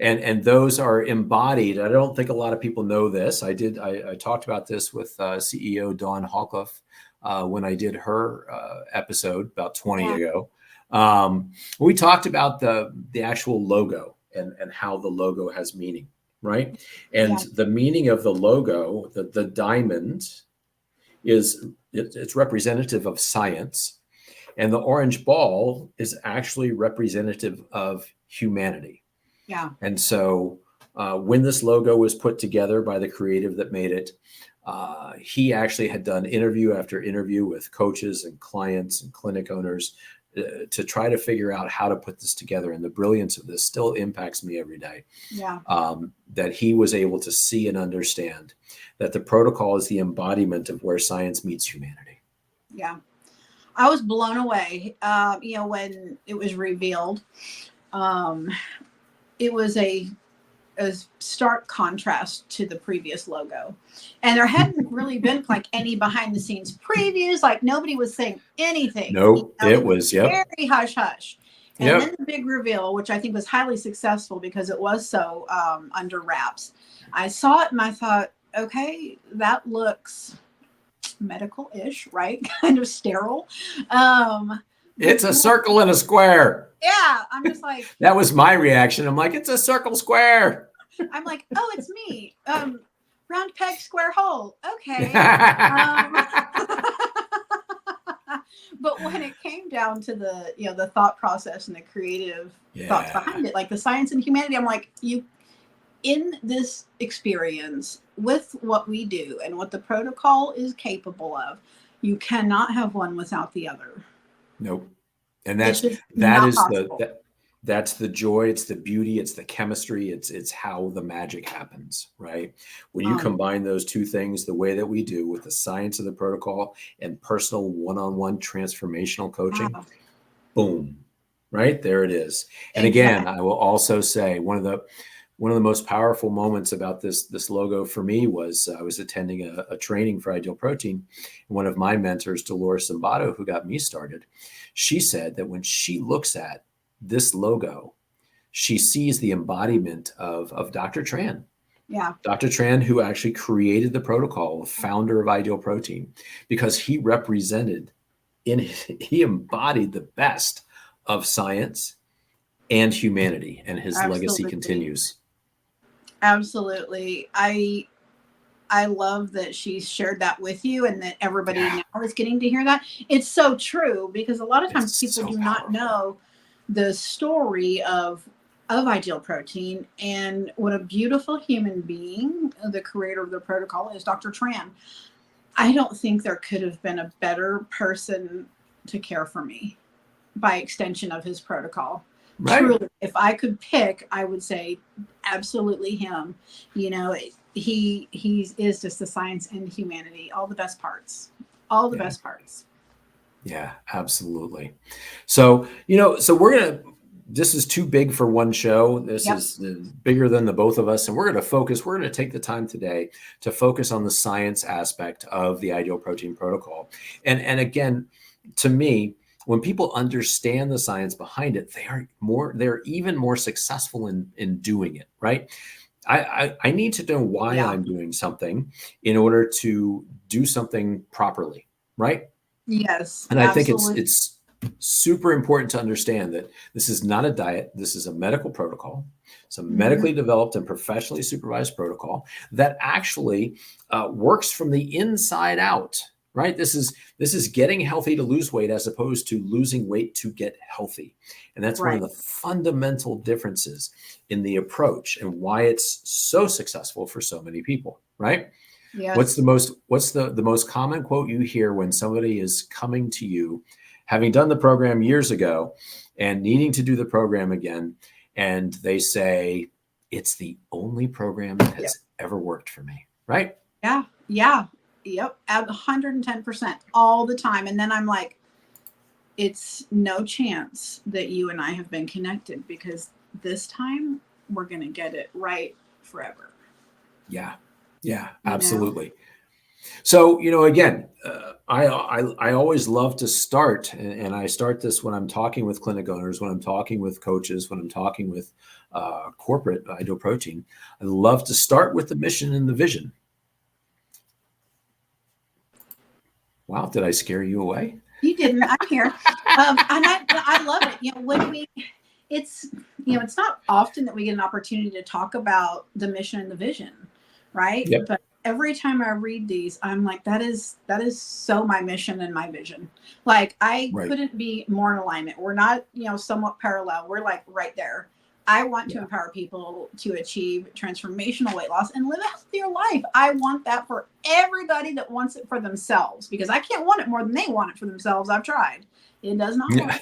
And those are embodied. I don't think a lot of people know this. I talked about this with CEO Dawn Hawcliffe when I did her episode about 20 ago. We talked about the actual logo and how the logo has meaning, right? And the meaning of the logo, the diamond, it's representative of science, and the orange ball is actually representative of humanity. Yeah. And so when this logo was put together by the creative that made it, he actually had done interview after interview with coaches and clients and clinic owners to try to figure out how to put this together. And the brilliance of this still impacts me every day. Yeah. That he was able to see and understand that the protocol is the embodiment of where science meets humanity. Yeah. I was blown away, when it was revealed. It was a stark contrast to the previous logo, and there hadn't really been like any behind the scenes previews. Like nobody was saying anything. Nope, it was very hush hush. And Yep. then the big reveal, which I think was highly successful because it was so under wraps. I saw it and I thought, okay, that looks medical-ish, right? Kind of sterile. It's a circle and a square. Yeah, I'm just like, that was my reaction. I'm like, it's a circle square. I'm like, oh, it's me. Round peg, square hole. Okay. But when it came down to the thought process and the creative thoughts behind it, like the science and humanity, I'm like, in this experience with what we do and what the protocol is capable of, you cannot have one without the other. Nope. And that's the joy. It's the beauty. It's the chemistry. It's how the magic happens, right? When you combine those two things, the way that we do with the science of the protocol and personal one-on-one transformational coaching, boom, right there it is. And again, I will also say one of the most powerful moments about this logo for me was I was attending a training for Ideal Protein. One of my mentors, Dolores Zimbato, who got me started, she said that when she looks at this logo, she sees the embodiment of Dr. Tran. Yeah. Dr. Tran, who actually created the protocol, founder of Ideal Protein, because he embodied the best of science and humanity, and his legacy continues. Absolutely. I love that she shared that with you and that everybody now is getting to hear that. It's so true because a lot of times people do not know the story of Ideal Protein and what a beautiful human being the creator of the protocol is, Dr. Tran. I don't think there could have been a better person to care for me by extension of his protocol. Right. Truly, if I could pick, I would say absolutely him. He is just the science and humanity, all the best parts, best parts. Yeah, absolutely. So, this is too big for one show. This is bigger than the both of us. And we're going to take the time today to focus on the science aspect of the Ideal Protein protocol. And again, to me, when people understand the science behind it, they're even more successful in doing it, right? I need to know why I'm doing something in order to do something properly, right? Yes. And absolutely. I think it's super important to understand that this is not a diet. This is a medical protocol. It's a medically developed and professionally supervised protocol that actually works from the inside out. Right. This is getting healthy to lose weight as opposed to losing weight to get healthy. And that's one of the fundamental differences in the approach and why it's so successful for so many people. Right. Yes. What's the most common quote you hear when somebody is coming to you, having done the program years ago and needing to do the program again, and they say, it's the only program that has ever worked for me. Right. Yeah. Yeah. Yep, 110% all the time. And then I'm like, it's no chance that you and I have been connected because this time we're going to get it right forever. Yeah, absolutely. So, again, I always love to start, and I start this when I'm talking with clinic owners, when I'm talking with coaches, when I'm talking with corporate Ideal Protein. I love to start with the mission and the vision. Wow, did I scare you away? You didn't. I'm here. And I love it. It's not often that we get an opportunity to talk about the mission and the vision, right? Yep. But every time I read these, I'm like, that is so my mission and my vision. Like I couldn't be more in alignment. We're not, somewhat parallel. We're like right there. I want to empower people to achieve transformational weight loss and live a healthier life. I want that for everybody that wants it for themselves, because I can't want it more than they want it for themselves. I've tried. It does not work.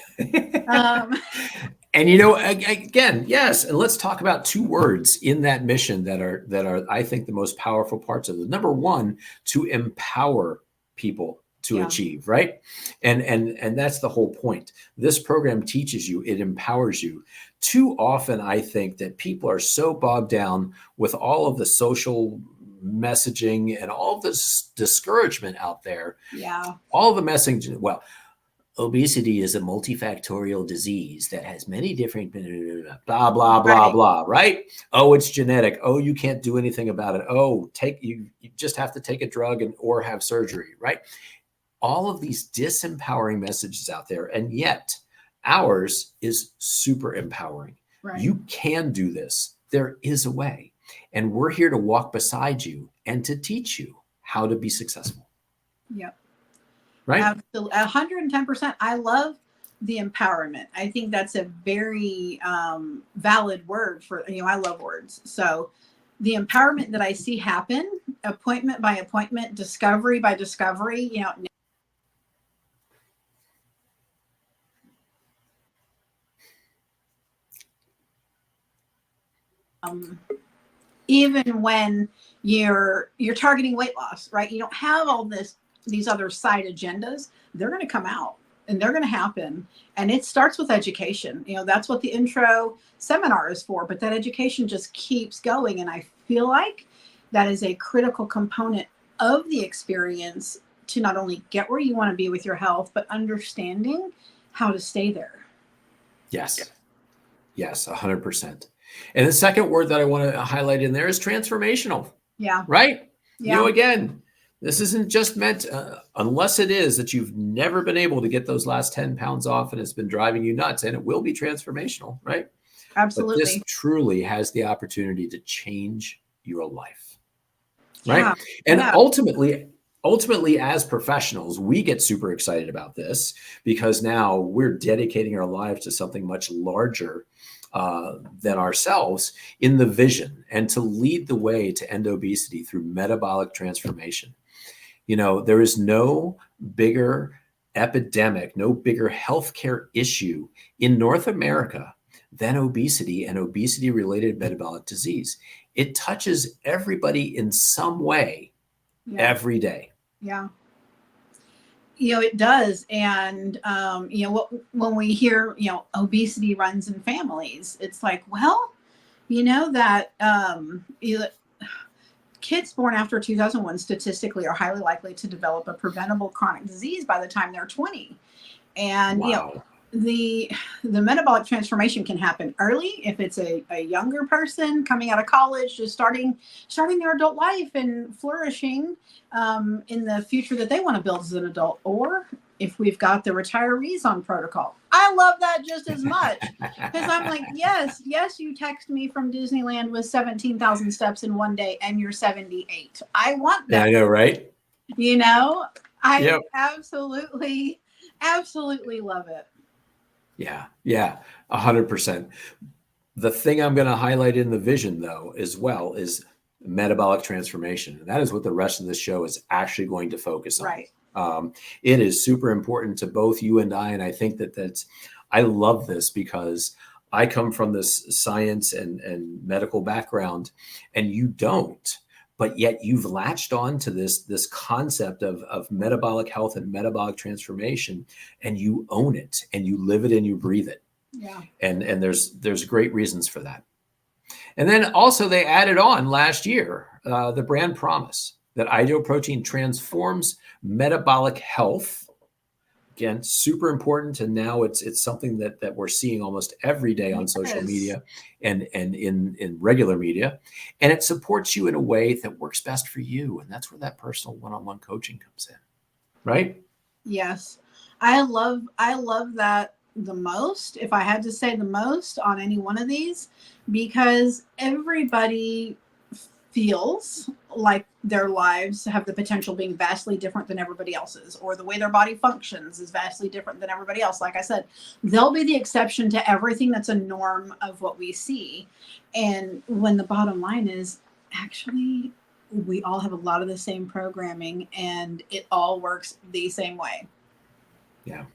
And again, yes. And let's talk about two words in that mission that are, I think, the most powerful parts of it. Number one, to empower people to achieve, right? And that's the whole point. This program teaches you, it empowers you. Too often, I think that people are so bogged down with all of the social messaging and all of this discouragement out there. Yeah. All the messaging. Well, obesity is a multifactorial disease that has many different blah, blah, blah, blah, right? Oh, it's genetic. Oh, you can't do anything about it. Oh, you just have to take a drug or have surgery, right? All of these disempowering messages out there. And yet ours is super empowering. Right. You can do this. There is a way. And we're here to walk beside you and to teach you how to be successful. Yep. Right? Absolutely. 110%. I love the empowerment. I think that's a very valid word for, I love words. So the empowerment that I see happen, appointment by appointment, discovery by discovery, even when you're targeting weight loss, right? You don't have all these other side agendas. They're going to come out and they're going to happen. And it starts with education. That's what the intro seminar is for, but that education just keeps going. And I feel like that is a critical component of the experience to not only get where you want to be with your health, but understanding how to stay there. Yes. Yes, 100%. And the second word that I want to highlight in there is transformational. Yeah. Right? Yeah. Again, this isn't just meant, unless it is that you've never been able to get those last 10 pounds off and it's been driving you nuts, and it will be transformational, right? Absolutely. But this truly has the opportunity to change your life, right? And ultimately, as professionals, we get super excited about this because now we're dedicating our lives to something much larger than ourselves in the vision, and to lead the way to end obesity through metabolic transformation. There is no bigger epidemic, no bigger healthcare issue in North America than obesity and obesity-related metabolic disease. It touches everybody in some way every day. Yeah. It does. And, when we hear, obesity runs in families, it's like, well, that kids born after 2001 statistically are highly likely to develop a preventable chronic disease by the time they're 20. And, the metabolic transformation can happen early if it's a younger person coming out of college, just starting their adult life and flourishing in the future that they want to build as an adult, or if we've got the retirees on protocol. I love that just as much, because I'm like, yes, you text me from Disneyland with 17,000 steps in one day and you're 78. I want that. Yeah, I know, right? I absolutely love it. Yeah, 100%. The thing I'm going to highlight in the vision, though, as well, is metabolic transformation. And that is what the rest of the show is actually going to focus on. Right. It is super important to both you and I. And I think I love this because I come from this science and medical background, and you don't. But yet you've latched on to this concept of metabolic health and metabolic transformation, and you own it and you live it and you breathe it. Yeah. And there's great reasons for that. And then also they added on last year the brand promise that ideal protein transforms metabolic health. Again, super important. And now it's something that we're seeing almost every day on social media and in regular media. And it supports you in a way that works best for you. And that's where that personal one-on-one coaching comes in. Right? Yes. I love that the most, if I had to say the most on any one of these, because everybody feels like their lives have the potential being vastly different than everybody else's, or the way their body functions is vastly different than everybody else. Like I said, they'll be the exception to everything that's a norm of what we see. And when the bottom line is, actually, we all have a lot of the same programming and it all works the same way. Yeah.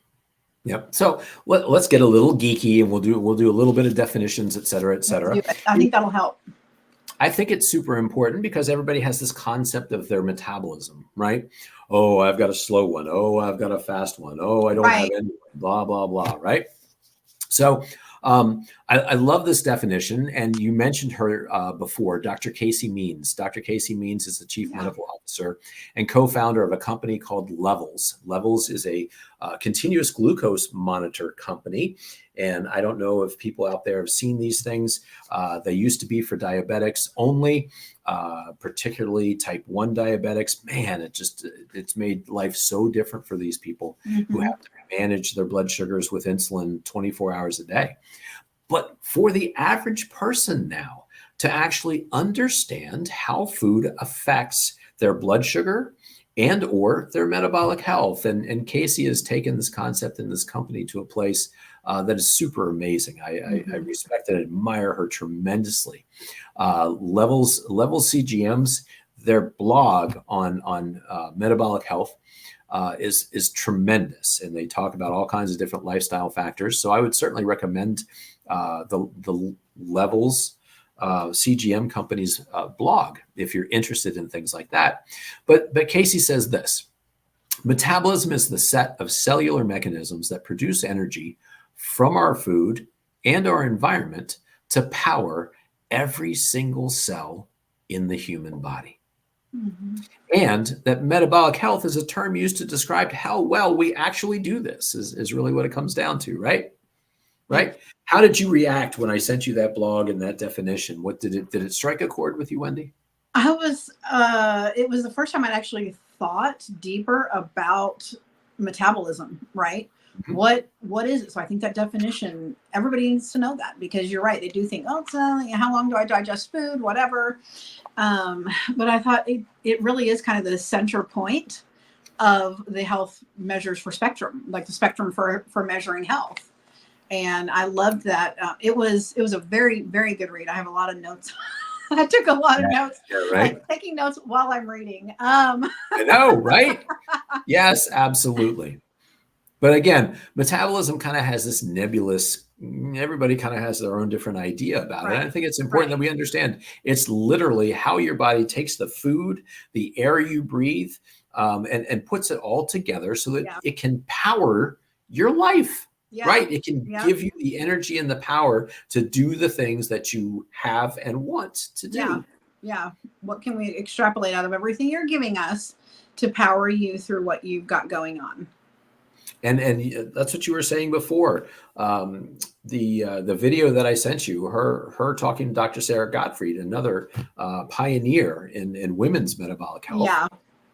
Yep. So let's get a little geeky, and we'll do a little bit of definitions, et cetera, et cetera. I think that'll help. I think it's super important because everybody has this concept of their metabolism, right? Oh, I've got a slow one. Oh, I've got a fast one. Oh, I don't have any, blah, blah, blah, right? So I love this definition. And you mentioned her before, Dr. Casey Means. Dr. Casey Means is the chief medical officer and co-founder of a company called Levels. Levels is a continuous glucose monitor company. And I don't know if people out there have seen these things. They used to be for diabetics only, particularly type 1 diabetics. Man, it's made life so different for these people who have to manage their blood sugars with insulin 24 hours a day. But for the average person now, to actually understand how food affects their blood sugar and or their metabolic health. And Casey has taken this concept in this company to a place that is super amazing. I respect and admire her tremendously. Levels CGMs, their blog on metabolic health is tremendous, and they talk about all kinds of different lifestyle factors. So I would certainly recommend the Levels CGM company's blog if you're interested in things like that. But Casey says this: metabolism is the set of cellular mechanisms that produce energy from our food and our environment to power every single cell in the human body. And that metabolic health is a term used to describe how well we actually do this is really what it comes down to, right? Right? How did you react when I sent you that blog and that definition? What did it strike a chord with you, Wendy? It was the first time I'd actually thought deeper about metabolism, right? What is it? So I think that definition, everybody needs to know that, because you're right. They do think, oh, it's how long do I digest food, whatever. But I thought it really is kind of the center point of the health measures for spectrum, like the spectrum for measuring health. And I loved that. It was a very, very good read. I have a lot of notes. I took a lot of notes, right? Like taking notes while I'm reading. I know, right? Yes, absolutely. But again, metabolism kind of has this nebulous, everybody kind of has their own different idea about it. And I think it's important that we understand it's literally how your body takes the food, the air you breathe, and puts it all together so that it can power your life, right? It can give you the energy and the power to do the things that you have and want to do. Yeah. What can we extrapolate out of everything you're giving us to power you through what you've got going on? And that's what you were saying before. The video that I sent you, her talking to Dr. Sarah Gottfried, another pioneer in women's metabolic health. Yeah.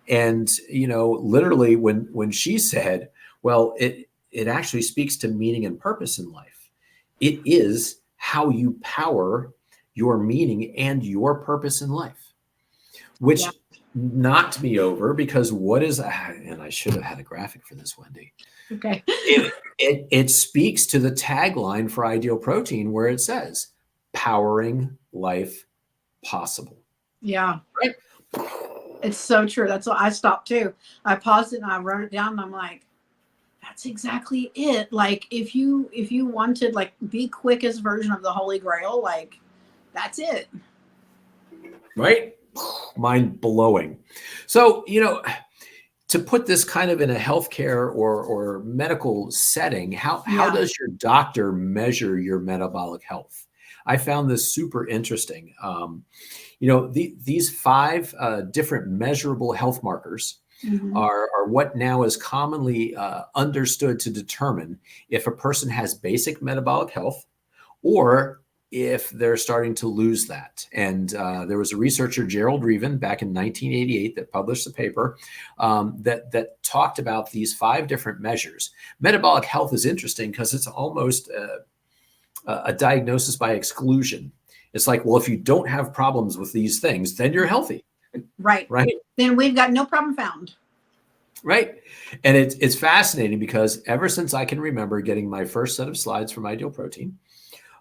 And literally when she said, well, it actually speaks to meaning and purpose in life. It is how you power your meaning and your purpose in life, which knocked me over, because what is, and I should have had a graphic for this, Wendy. Okay. It speaks to the tagline for Ideal Protein, where it says, powering life possible. Yeah. Right? It's so true. That's what I stopped too. I paused it and I wrote it down and I'm like, that's exactly it. Like if you wanted like the quickest version of the Holy Grail, like that's it. Right? Mind blowing. So, to put this kind of in a healthcare or medical setting, how does your doctor measure your metabolic health? I found this super interesting. These 5 different measurable health markers are what now is commonly understood to determine if a person has basic metabolic health or if they're starting to lose that. And there was a researcher, Gerald Reaven, back in 1988 that published a paper that talked about these 5 different measures. Metabolic health is interesting because it's almost a diagnosis by exclusion. It's like, well, if you don't have problems with these things, then you're healthy. Right. Right. Then we've got no problem found. Right. And it's fascinating because ever since I can remember getting my first set of slides from Ideal Protein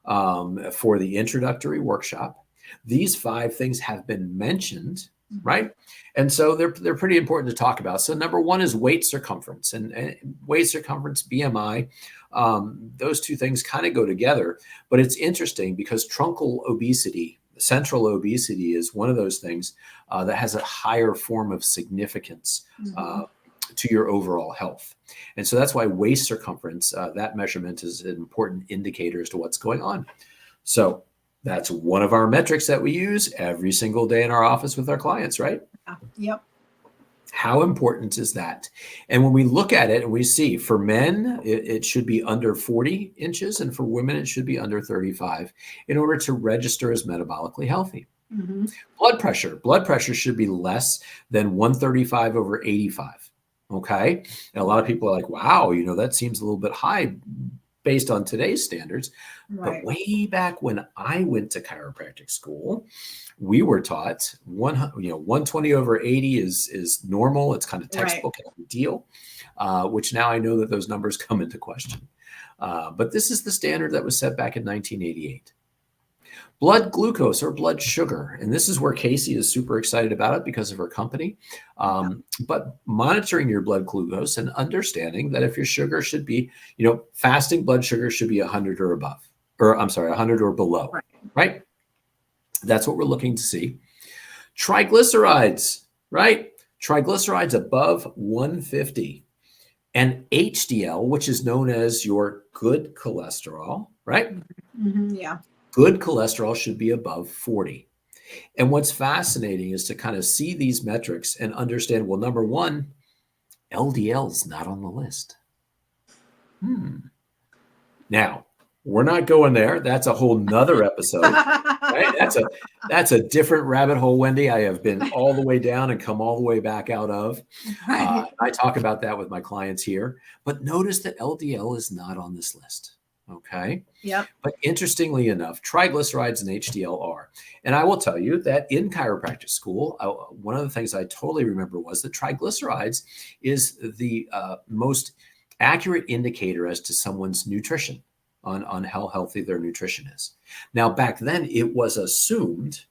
for the introductory workshop, these 5 things have been mentioned, right? And so they're pretty important to talk about. So number 1 is weight circumference, and weight circumference, BMI. Those 2 things kind of go together, but it's interesting because truncal obesity, central obesity, is one of those things that has a higher form of significance to your overall health. And so that's why waist circumference, that measurement, is an important indicator as to what's going on. So that's one of our metrics that we use every single day in our office with our clients, right? Yep. How important is that? And when we look at it and we see for men, it should be under 40 inches, and for women, it should be under 35 in order to register as metabolically healthy. Blood pressure should be less than 135/85. Okay. And a lot of people are like, wow, that seems a little bit high based on today's standards. Right. But way back when I went to chiropractic school, we were taught 120/80 is normal. It's kind of textbook deal, which now I know that those numbers come into question. But this is the standard that was set back in 1988. Blood glucose or blood sugar. And this is where Casey is super excited about it because of her company. But monitoring your blood glucose and understanding that if your sugar should be, fasting blood sugar should be 100 or above, 100 or below, right? That's what we're looking to see. Triglycerides, right? Triglycerides above 150. And HDL, which is known as your good cholesterol, right? Yeah. Good cholesterol should be above 40. And what's fascinating is to kind of see these metrics and understand, well, number 1, LDL is not on the list. Now, we're not going there. That's a whole nother episode. Right? That's a different rabbit hole, Wendy. I have been all the way down and come all the way back out of. I talk about that with my clients here. But notice that LDL is not on this list. Okay. Yep. But interestingly enough, triglycerides and HDL are. And I will tell you that in chiropractic school, one of the things I totally remember was that triglycerides is the most accurate indicator as to someone's nutrition, on how healthy their nutrition is. Now, back then, it was assumed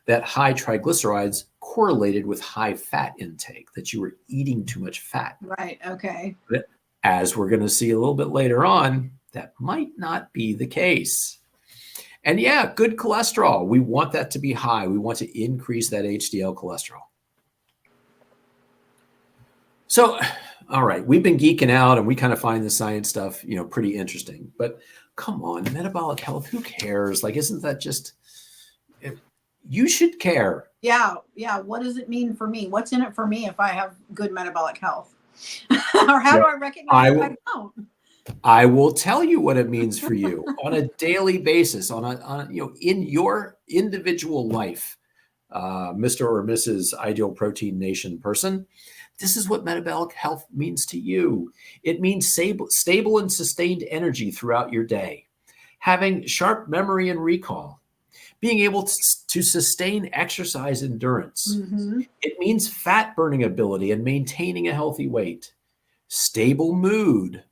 that high triglycerides correlated with high fat intake, that you were eating too much fat. Right. Okay. But as we're going to see a little bit later on, that might not be the case. And yeah, good cholesterol. We want that to be high. We want to increase that HDL cholesterol. So, all right, we've been geeking out and we kind of find the science stuff, pretty interesting. But come on, metabolic health, who cares? Like, isn't that just, you should care. Yeah. Yeah. What does it mean for me? What's in it for me if I have good metabolic health? Or how do I recognize if I don't? I will tell you what it means for you on a daily basis, in your individual life, Mr. or Mrs. Ideal Protein Nation person. This is what metabolic health means to you. It means stable and sustained energy throughout your day, having sharp memory and recall, being able to sustain exercise endurance. It means fat burning ability and maintaining a healthy weight, stable mood.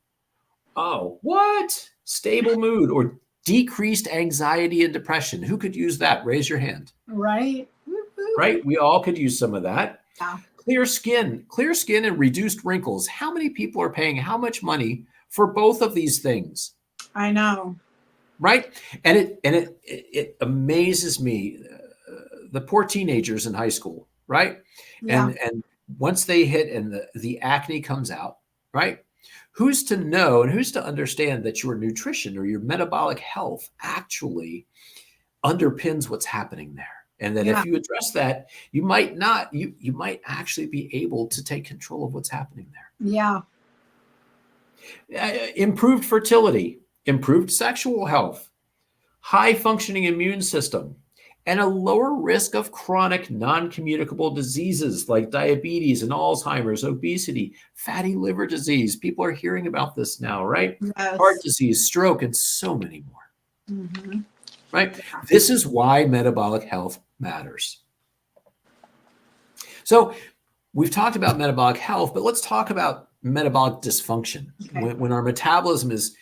Oh, what? Stable mood or decreased anxiety and depression. Who could use that? Raise your hand. Right. Right? We all could use some of that. Yeah. Clear skin and reduced wrinkles. How many people are paying how much money for both of these things? I know. Right? And it amazes me, the poor teenagers in high school, right? Yeah. And once they hit and the acne comes out, right? Who's to know and who's to understand that your nutrition or your metabolic health actually underpins what's happening there? And that if you address that, you might actually be able to take control of what's happening there. Yeah. Improved fertility, improved sexual health, high functioning immune system, and a lower risk of chronic non-communicable diseases like diabetes and Alzheimer's, obesity, fatty liver disease. People are hearing about this now, right? Yes. Heart disease, stroke, and so many more. right? This is why metabolic health matters. So we've talked about metabolic health, but let's talk about metabolic dysfunction. Okay. When our metabolism is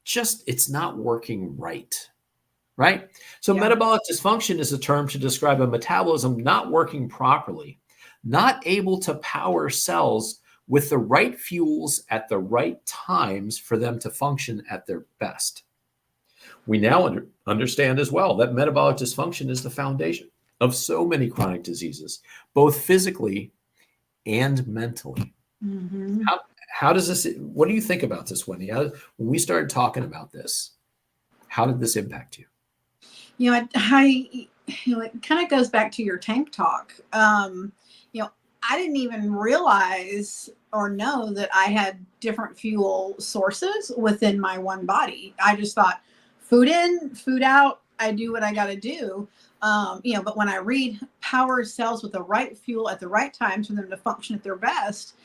just, it's not working right? So metabolic dysfunction is a term to describe a metabolism not working properly, not able to power cells with the right fuels at the right times for them to function at their best. We now understand as well that metabolic dysfunction is the foundation of so many chronic diseases, both physically and mentally. Mm-hmm. How does this, what do you think about this, Wendy? When we started talking about this, how did this impact you? It kind of goes back to your tank talk. I didn't even realize or know that I had different fuel sources within my one body. I just thought food in, food out, I do what I got to do. But when I read power cells with the right fuel at the right times for them to function at their best,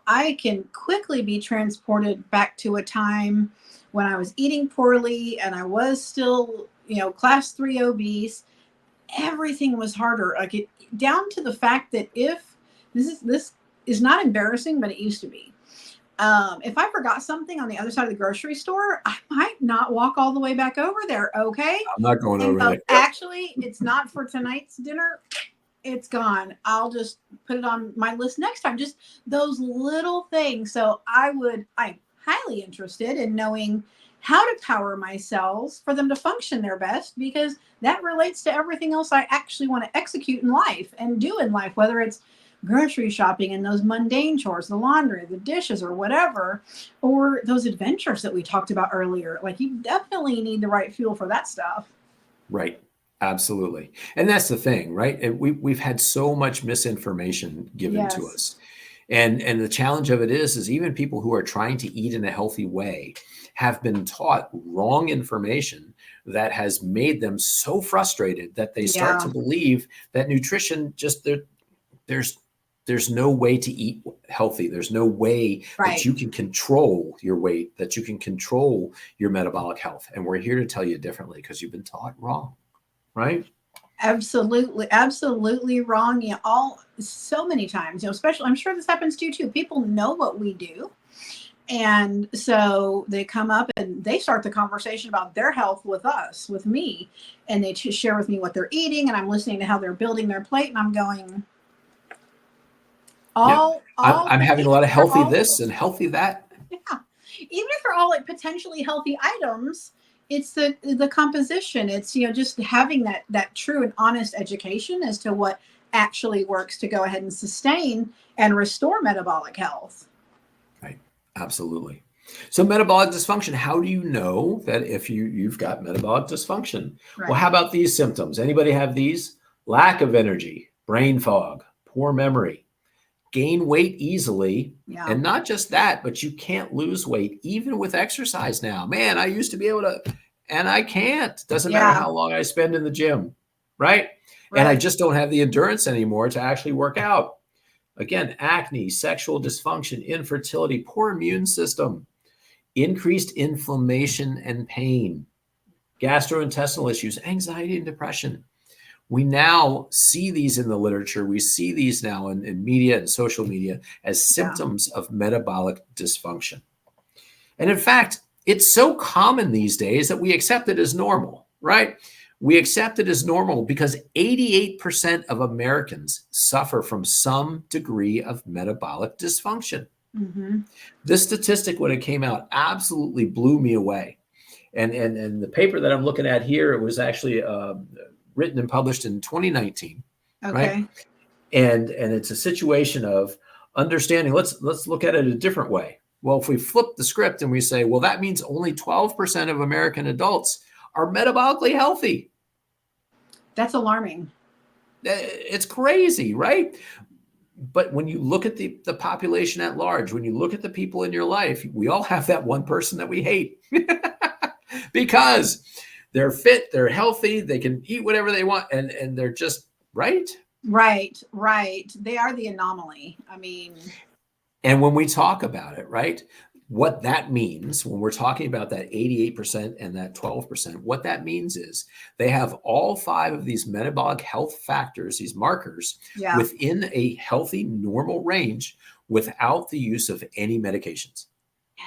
I can quickly be transported back to a time when I was eating poorly and I was still, class 3 obese. Everything was harder. Down to the fact that if this is not embarrassing, but it used to be. If I forgot something on the other side of the grocery store, I might not walk all the way back over there. Okay. I'm not going over there. Actually, it's not for tonight's dinner. It's gone. I'll just put it on my list next time. Just those little things. So I'm highly interested in knowing how to power my cells for them to function their best, because that relates to everything else I actually want to execute in life and do in life, whether it's grocery shopping and those mundane chores, the laundry, the dishes, or whatever, or those adventures that we talked about earlier. Like, you definitely need the right fuel for that stuff. Right. Absolutely. And that's the thing, right? And we've had so much misinformation given to us. And the challenge of it is even people who are trying to eat in a healthy way have been taught wrong information that has made them so frustrated that they start to believe that nutrition just there's no way to eat healthy. There's no way that you can control your weight, that you can control your metabolic health. And we're here to tell you differently because you've been taught wrong, right? Absolutely wrong. So many times, especially, I'm sure this happens to you too. People know what we do. And so they come up and they start the conversation about their health with us, with me, and they just share with me what they're eating, and I'm listening to how they're building their plate, and I'm going, I'm having a lot of healthy this and healthy that. Yeah. Even if they're all like potentially healthy items, it's the composition. It's, just having that true and honest education as to what actually works to go ahead and sustain and restore metabolic health. Right. Absolutely. So metabolic dysfunction, how do you know that if you've got metabolic dysfunction? Well, how about these symptoms? Anybody have these? Lack of energy, brain fog, poor memory, gain weight easily. And not just that, but you can't lose weight even with exercise now. Man, I used to be able to, and I can't. Doesn't matter how long I spend in the gym, right? And I just don't have the endurance anymore to actually work out. Again, acne, sexual dysfunction, infertility, poor immune system, increased inflammation and pain, gastrointestinal issues, anxiety and depression. We now see these in the literature. We see these now in media and social media as symptoms of metabolic dysfunction. And in fact, it's so common these days that we accept it as normal, right? We accept it as normal because 88% of Americans suffer from some degree of metabolic dysfunction. Mm-hmm. This statistic, when it came out, absolutely blew me away. And the paper that I'm looking at here, it was actually written and published in 2019, right? And it's a situation of understanding. Let's look at it a different way. Well, if we flip the script and we say, well, that means only 12% of American adults are metabolically healthy. That's alarming. It's crazy, right? But when you look at the population at large, when you look at the people in your life, we all have that one person that we hate because they're fit, they're healthy, they can eat whatever they want, and they're just right. Right. They are the anomaly. I mean, and when we talk about it, right, what that means when we're talking about that 88% and that 12%, what that means is they have all 5 of these metabolic health factors, these markers, Yeah. within a healthy, normal range without the use of any medications.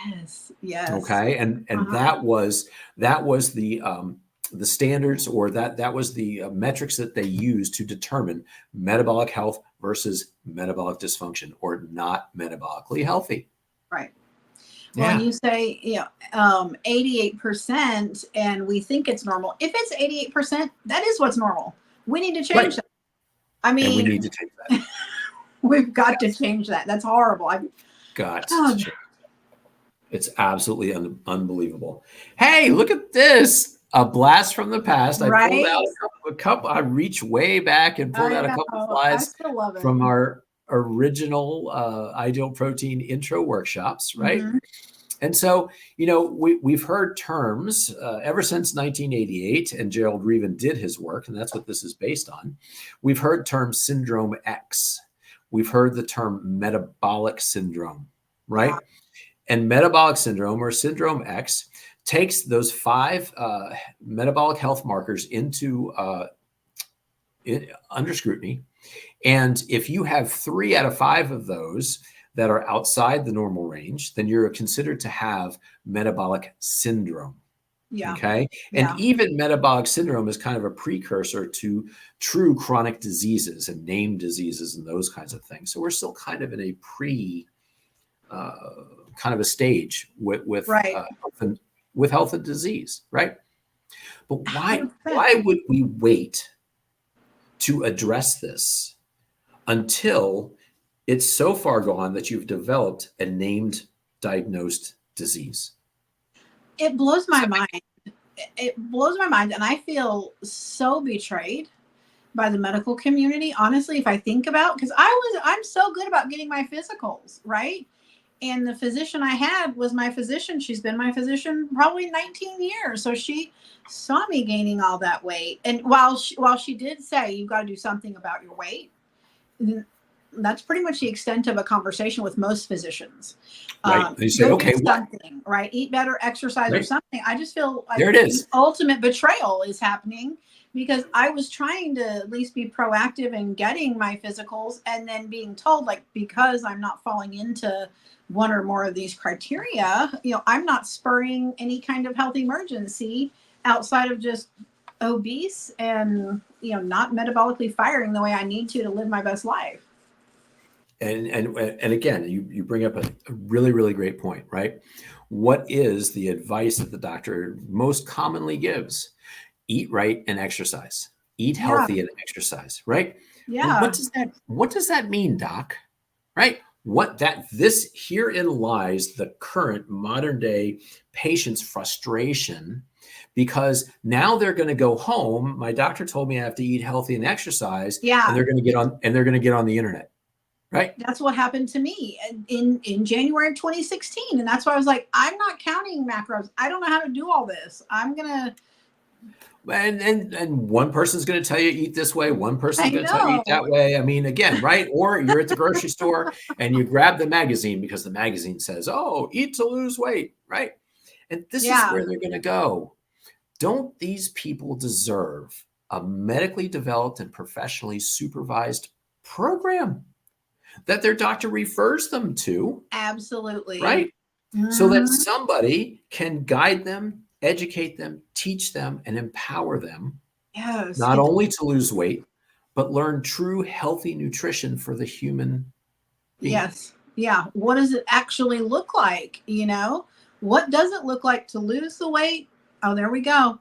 Yes. Yes. Okay. And that was the standards, or that was the metrics that they used to determine metabolic health versus metabolic dysfunction, or not metabolically healthy. Right. Well, and you say, 88%, and we think it's normal. If it's 88%, that is what's normal. We need to change that. I mean, and we need to change that. We've got to change that. That's horrible. It's absolutely unbelievable. Hey, look at this. A blast from the past. I pulled out a couple. I reached way back and pulled out a couple of slides from our original Ideal Protein intro workshops, right? Mm-hmm. And so, we've heard terms ever since 1988, and Gerald Reaven did his work, and that's what this is based on. We've heard term syndrome X. We've heard the term metabolic syndrome, right? Yeah. And metabolic syndrome, or syndrome X, takes those 5 metabolic health markers into under scrutiny. And if you have 3 out of 5 of those that are outside the normal range, then you're considered to have metabolic syndrome. Yeah. Okay. And even metabolic syndrome is kind of a precursor to true chronic diseases and named diseases and those kinds of things. So we're still kind of in a kind of a stage with health and disease, right? But why would we wait to address this until it's so far gone that you've developed a named diagnosed disease? It blows my mind. It blows my mind, and I feel so betrayed by the medical community. Honestly, if I think about, because I'm so good about getting my physicals, right? And the physician I had was my physician. She's been my physician probably 19 years. So she saw me gaining all that weight. And while she did say, you've got to do something about your weight, that's pretty much the extent of a conversation with most physicians. Right. You say, okay, something, right? Eat better, exercise, or something. I just feel like there it is. The ultimate betrayal is happening, because I was trying to at least be proactive in getting my physicals, and then being told, like, because I'm not falling into one or more of these criteria, I'm not spurring any kind of health emergency outside of just obese and, not metabolically firing the way I need to live my best life. And again, you bring up a really, really great point, right? What is the advice that the doctor most commonly gives? Eat right and exercise. Eat healthy and exercise, right? Yeah. Well, what does that mean, doc? Right? Herein lies the current modern day patient's frustration, because now they're going to go home. My doctor told me I have to eat healthy and exercise. Yeah. And they're going to get on the internet. Right. That's what happened to me in January of 2016. And that's why I was like, I'm not counting macros. I don't know how to do all this. I'm going to. And one person's going to tell you eat this way. One person's going to tell you eat that way. I mean, again, right? Or you're at the grocery store and you grab the magazine because the magazine says, oh, eat to lose weight. Right. And this is where they're going to go. Don't these people deserve a medically developed and professionally supervised program that their doctor refers them to? Absolutely. Right? Mm-hmm. So that somebody can guide them, educate them, teach them, and empower them. Yes. Not only to lose weight, but learn true healthy nutrition for the human being. Yes. Yeah. What does it actually look like? What does it look like to lose the weight? Oh, there we go.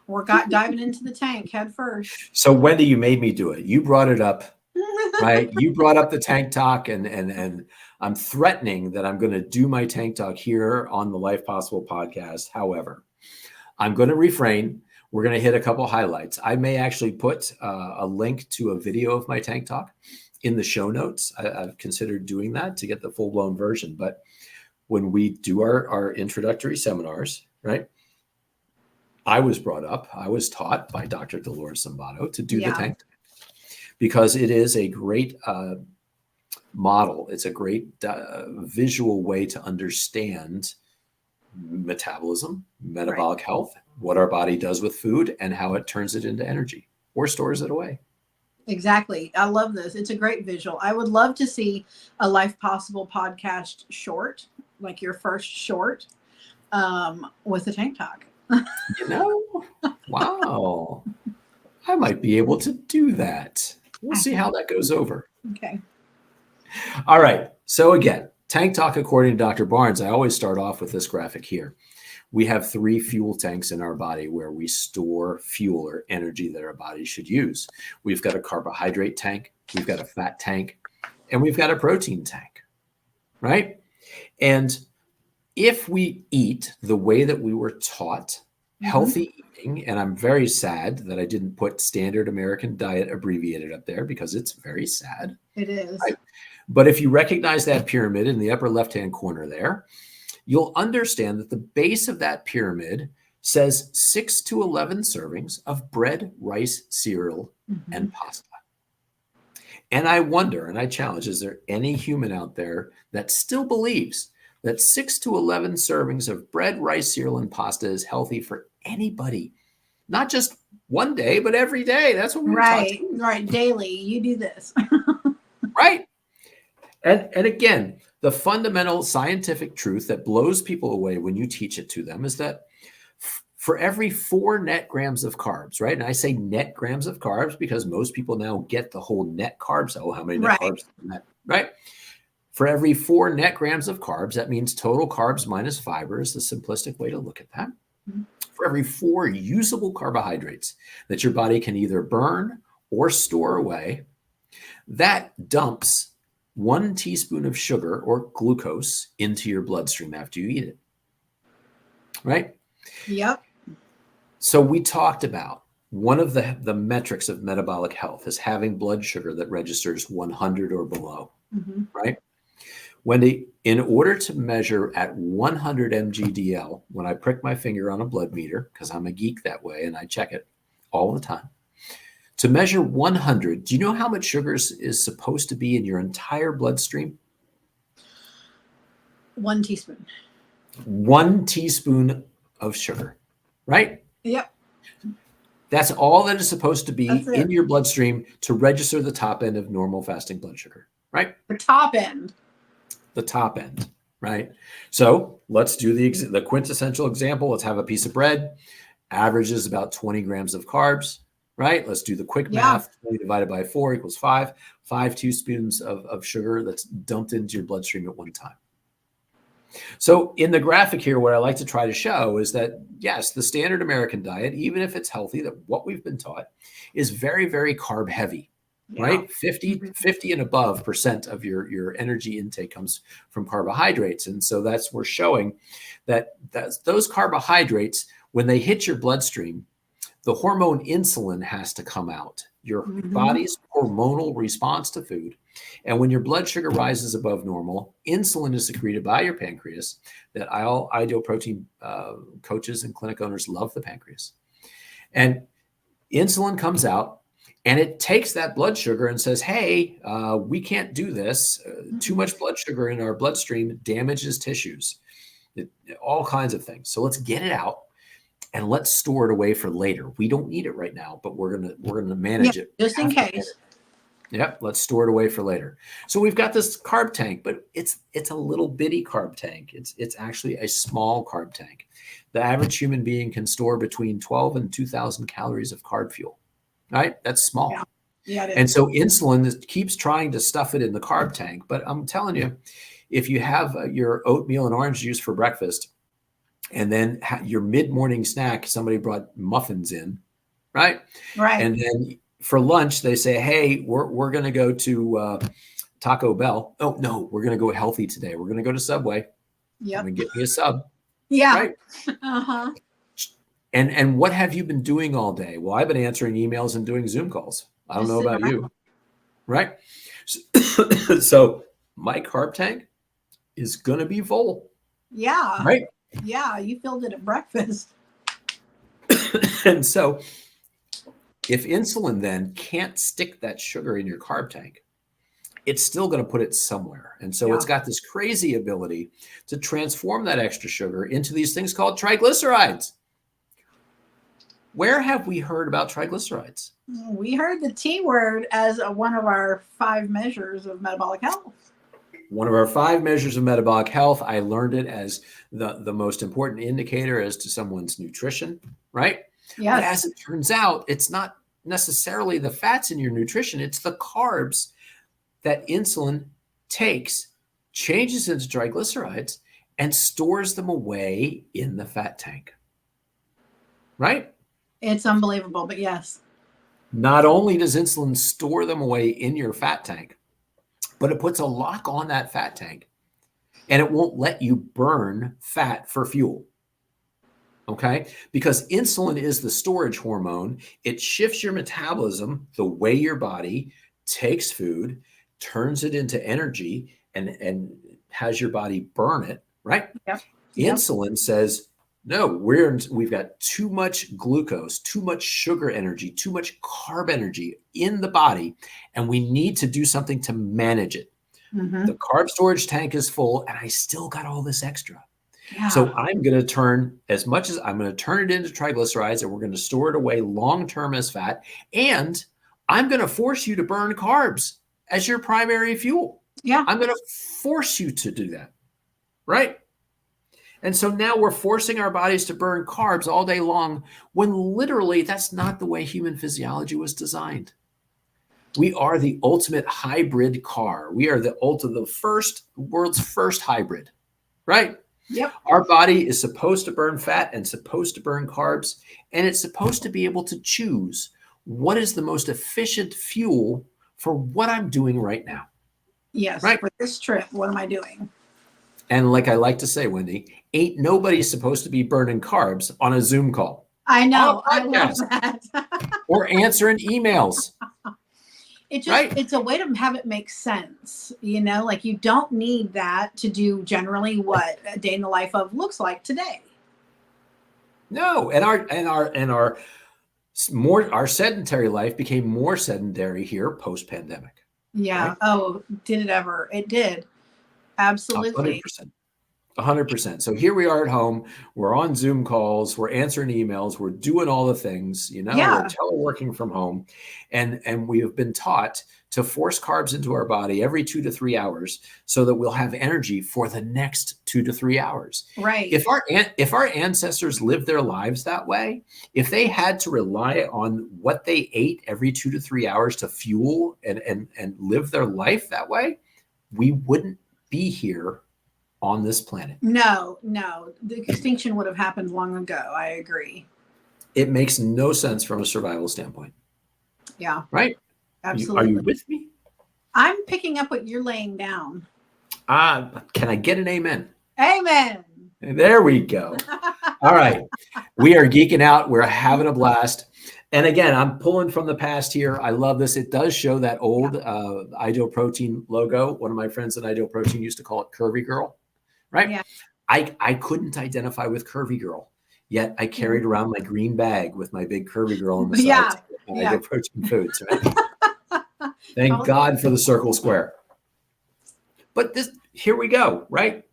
We're diving into the tank head first. So Wendy, you made me do it. You brought it up. Right. You brought up the tank talk, and I'm threatening that I'm going to do my tank talk here on the Life Possible podcast. However, I'm going to refrain. We're going to hit a couple highlights. I may actually put a link to a video of my tank talk in the show notes. I've considered doing that to get the full blown version. But when we do our introductory seminars, right, I was taught by Dr. Dolores Zimbato to do the tank talk, because it is a great model. It's a great visual way to understand metabolism, metabolic health, what our body does with food, and how it turns it into energy or stores it away. Exactly. I love this. It's a great visual. I would love to see a Life Possible podcast short, like your first short, with a tank talk. You know, wow. I might be able to do that. We'll see how that goes over. Okay. All right. So again, tank talk according to Dr. Barnes, I always start off with this graphic here. We have 3 fuel tanks in our body where we store fuel or energy that our body should use. We've got a carbohydrate tank, we've got a fat tank, and we've got a protein tank, right? And if we eat the way that we were taught, healthy eating, and I'm very sad that I didn't put standard American diet abbreviated up there because it's very sad. It is. Right? But if you recognize that pyramid in the upper left-hand corner there, you'll understand that the base of that pyramid says 6 to 11 servings of bread, rice, cereal, and pasta. And I wonder, and I challenge, is there any human out there that still believes that 6 to 11 servings of bread, rice, cereal, and pasta is healthy for anybody? Not just one day, but every day. That's what we're right. Right. Daily. You do this. Right. And again, the fundamental scientific truth that blows people away when you teach it to them is that for every 4 net grams of carbs, right? And I say net grams of carbs because most people now get the whole net carbs. Oh, how many net carbs? Right? For every 4 net grams of carbs, that means total carbs minus fiber is the simplistic way to look at that. For every 4 usable carbohydrates that your body can either burn or store away, that dumps 1 teaspoon of sugar or glucose into your bloodstream after you eat it. Right? Yep. So we talked about one of the metrics of metabolic health is having blood sugar that registers 100 or below. Right? Wendy, in order to measure at 100 mgdl, when I prick my finger on a blood meter, because I'm a geek that way and I check it all the time, to measure 100, do you know how much sugar is supposed to be in your entire bloodstream? 1 teaspoon. 1 teaspoon of sugar, right? Yep. That's all that is supposed to be in your bloodstream to register the top end of normal fasting blood sugar, right? The top end. The top end, right? So let's do the quintessential example. Let's have a piece of bread. Average is about 20 grams of carbs. Right? Let's do the quick math. 20 divided by 4 equals 5. 5 teaspoons of sugar that's dumped into your bloodstream at one time. So in the graphic here, what I like to try to show is that, yes, the standard American diet, even if it's healthy, that what we've been taught is very, very carb heavy, right? 50 and above % of your energy intake comes from carbohydrates. And so we're showing that those carbohydrates, when they hit your bloodstream, the hormone insulin has to come out, your body's hormonal response to food. And when your blood sugar rises above normal, insulin is secreted by your pancreas. That ideal protein coaches and clinic owners love the pancreas. And insulin comes out and it takes that blood sugar and says, hey, we can't do this. Too much blood sugar in our bloodstream damages tissues, all kinds of things. So let's get it out. And let's store it away for later. We don't need it right now, but we're gonna manage it just in case. Yep, let's store it away for later. So we've got this carb tank, but it's a little bitty carb tank. It's actually a small carb tank. The average human being can store between 12 and 2,000 calories of carb fuel. Right? That's small. Yeah, it is. And so insulin keeps trying to stuff it in the carb tank. But I'm telling you, if you have your oatmeal and orange juice for breakfast, and then your mid-morning snack, somebody brought muffins in, right? Right. And then for lunch, they say, hey, we're going to go to Taco Bell. Oh, no, we're going to go healthy today. We're going to go to Subway. Yep. And get me a sub. Yeah. Right? Uh-huh. And what have you been doing all day? Well, I've been answering emails and doing Zoom calls. I don't know about you. Right? So my carb tank is going to be full. Yeah. Right? Yeah, you filled it at breakfast. And so if insulin then can't stick that sugar in your carb tank, it's still going to put it somewhere. And so it's got this crazy ability to transform that extra sugar into these things called triglycerides. Where have we heard about triglycerides? We heard the T word as one of our 5 measures of metabolic health. One of our 5 measures of metabolic health. I learned it as the most important indicator as to someone's nutrition, right? Yes. But as it turns out, it's not necessarily the fats in your nutrition. It's the carbs that insulin takes, changes into triglycerides, and stores them away in the fat tank, right? It's unbelievable, but yes. Not only does insulin store them away in your fat tank, but it puts a lock on that fat tank and it won't let you burn fat for fuel. Okay? Because insulin is the storage hormone. It shifts your metabolism the way your body takes food, turns it into energy, and has your body burn it, right? Yep. Insulin says, no, we've got too much glucose, too much sugar energy, too much carb energy in the body, and we need to do something to manage it. Mm-hmm. The carb storage tank is full, and I still got all this extra. Yeah. So I'm going to turn it into triglycerides, and we're going to store it away long-term as fat, and I'm going to force you to burn carbs as your primary fuel. Yeah. I'm going to force you to do that, right? And so now we're forcing our bodies to burn carbs all day long when literally that's not the way human physiology was designed. We are the ultimate hybrid car. We are the world's first hybrid, right? Yep. Our body is supposed to burn fat and supposed to burn carbs, and it's supposed to be able to choose what is the most efficient fuel for what I'm doing right now. Yes. Right? For this trip, what am I doing? And like I like to say, Wendy, ain't nobody supposed to be burning carbs on a Zoom call. I know. I love that. Or answering emails. It's a way to have it make sense. Like you don't need that to do generally what a day in the life of looks like today. No, and our sedentary life became more sedentary here post-pandemic. Yeah. Right? Oh, did it ever? It did. Absolutely. 100%. So here we are at home. We're on Zoom calls. We're answering emails. We're doing all the things, We're teleworking from home. And we have been taught to force carbs into our body every 2 to 3 hours so that we'll have energy for the next 2 to 3 hours. Right. If our ancestors lived their lives that way, if they had to rely on what they ate every 2 to 3 hours to fuel and live their life that way, we wouldn't be here on this planet. No, the extinction would have happened long ago. I agree. It makes no sense from a survival standpoint. Yeah. Right? Absolutely. Are you with me? I'm picking up what you're laying down. Can I get an amen? Amen. There we go. All right. We are geeking out. We're having a blast. And again, I'm pulling from the past here. I love this. It does show that old Ideal Protein logo. One of my friends at Ideal Protein used to call it Curvy Girl, right? Yeah. I couldn't identify with Curvy Girl, yet I carried around my green bag with my big Curvy Girl on the side. Ideal Protein foods, right? Thank God for the circle square. But here we go, right?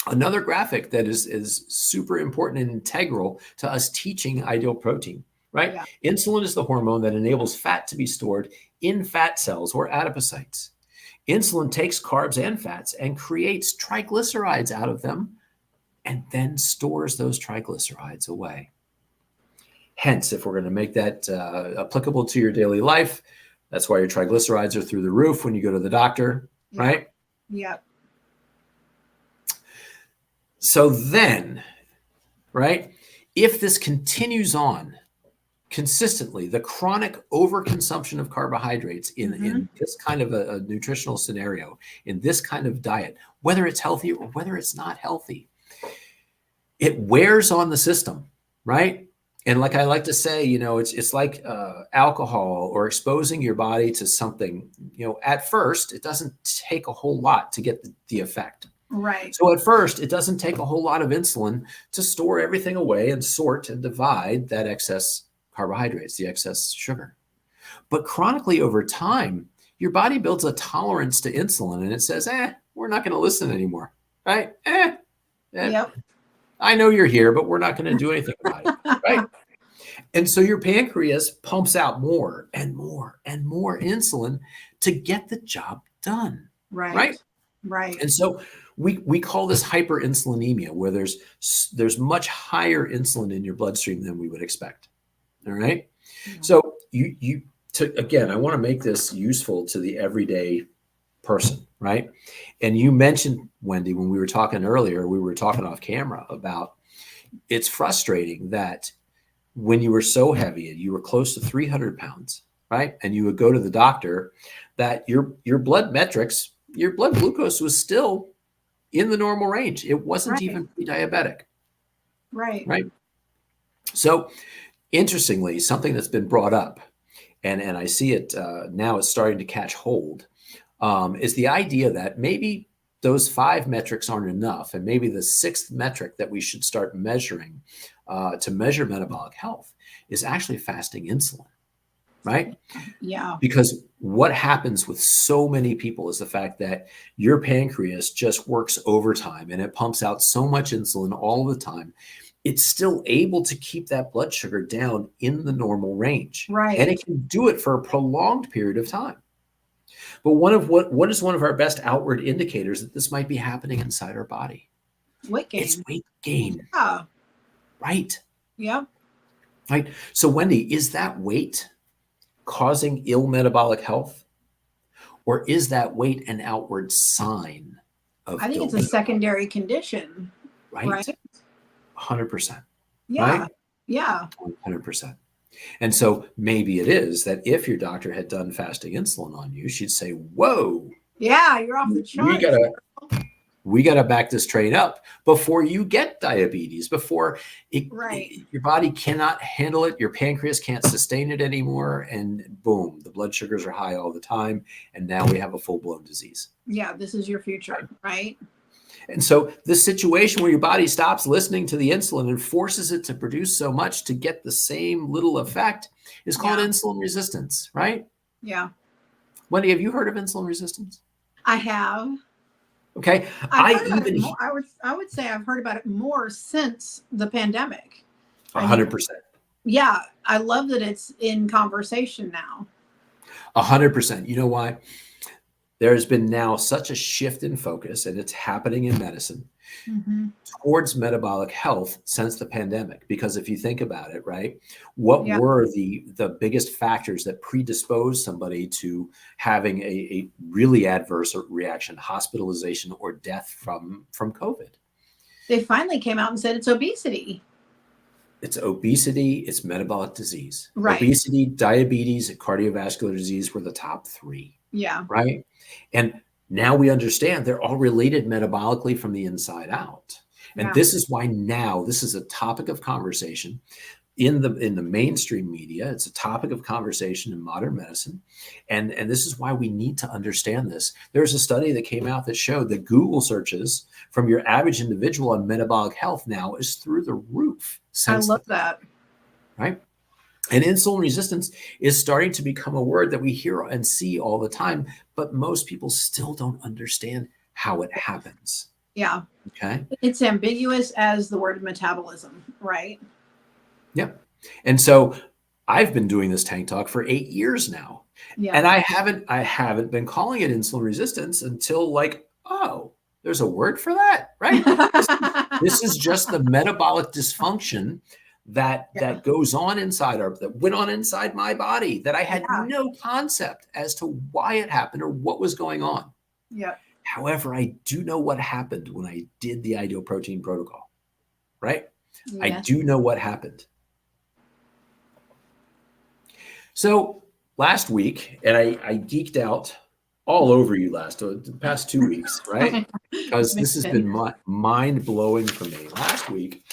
Another graphic that is super important and integral to us teaching Ideal Protein. Right? Yeah. Insulin is the hormone that enables fat to be stored in fat cells or adipocytes. Insulin takes carbs and fats and creates triglycerides out of them and then stores those triglycerides away. Hence, if we're going to make that applicable to your daily life, that's why your triglycerides are through the roof when you go to the doctor, right? Yeah. So then, right, if this continues on, consistently, the chronic overconsumption of carbohydrates in this kind of a nutritional scenario, in this kind of diet, whether it's healthy or whether it's not healthy, it wears on the system, right? And like I like to say, it's like alcohol or exposing your body to something. At first, it doesn't take a whole lot to get the effect. Right. So at first, it doesn't take a whole lot of insulin to store everything away and sort and divide that excess carbohydrates, the excess sugar. But chronically over time, your body builds a tolerance to insulin and it says, we're not going to listen anymore, right? Yep. I know you're here, but we're not going to do anything about it, right? And so your pancreas pumps out more and more and more insulin to get the job done, right? Right. And so we call this hyperinsulinemia, where there's much higher insulin in your bloodstream than we would expect. All right. Yeah. So again, I want to make this useful to the everyday person, right? And you mentioned, Wendy, when we were talking earlier, we were talking off camera about it's frustrating that when you were so heavy and you were close to 300 pounds, right? And you would go to the doctor, that your blood metrics, your blood glucose was still in the normal range. It wasn't even pre-diabetic. Right. So interestingly, something that's been brought up, and I see it now, it's starting to catch hold, is the idea that maybe those 5 metrics aren't enough. And maybe the 6th metric that we should start measuring to measure metabolic health is actually fasting insulin, right? Yeah. Because what happens with so many people is the fact that your pancreas just works overtime and it pumps out so much insulin all the time. It's still able to keep that blood sugar down in the normal range. Right. And it can do it for a prolonged period of time. But what is one of our best outward indicators that this might be happening inside our body? Weight gain. It's weight gain. Yeah. Right. Yep. Right. So Wendy, is that weight causing ill metabolic health? Or is that weight an outward sign of I think it's a illness? secondary condition. Right. 100%. Yeah. Right? Yeah. 100%. And so maybe it is that if your doctor had done fasting insulin on you, she'd say, whoa, yeah, you're off the chart. We gotta back this train up before you get diabetes, before your body cannot handle it, your pancreas can't sustain it anymore, and boom, the blood sugars are high all the time, and now we have a full-blown disease. Yeah, this is your future, right? And so this situation where your body stops listening to the insulin and forces it to produce so much to get the same little effect is called insulin resistance, right? Yeah. Wendy, have you heard of insulin resistance? I have. Okay. I would say I've heard about it more since the pandemic. 100%. Yeah. I love that it's in conversation now. 100%. You know why? There has been now such a shift in focus, and it's happening in medicine towards metabolic health since the pandemic. Because if you think about it, right, what were the biggest factors that predisposed somebody to having a really adverse reaction, hospitalization, or death from COVID? They finally came out and said it's obesity. It's obesity, it's metabolic disease. Right. Obesity, diabetes, and cardiovascular disease were the top 3. Yeah. Right. And now we understand they're all related metabolically from the inside out. And this is why now this is a topic of conversation in the mainstream media. It's a topic of conversation in modern medicine. And this is why we need to understand this. There's a study that came out that showed that Google searches from your average individual on metabolic health now is through the roof. I love that. Right. And insulin resistance is starting to become a word that we hear and see all the time, but most people still don't understand how it happens. Yeah. Okay. It's ambiguous as the word metabolism, right? Yep. And so I've been doing this Tank Talk for 8 years now. Yeah. And I haven't been calling it insulin resistance until there's a word for that, right? This is just the metabolic dysfunction that goes on that went on inside my body that I had no concept as to why it happened or what was going on. Yeah. However, I do know what happened when I did the ideal protein protocol, right? Yes. I do know what happened. So last week, and I geeked out all over you the past 2 weeks, right? Because this has been mind-blowing for me. Last week,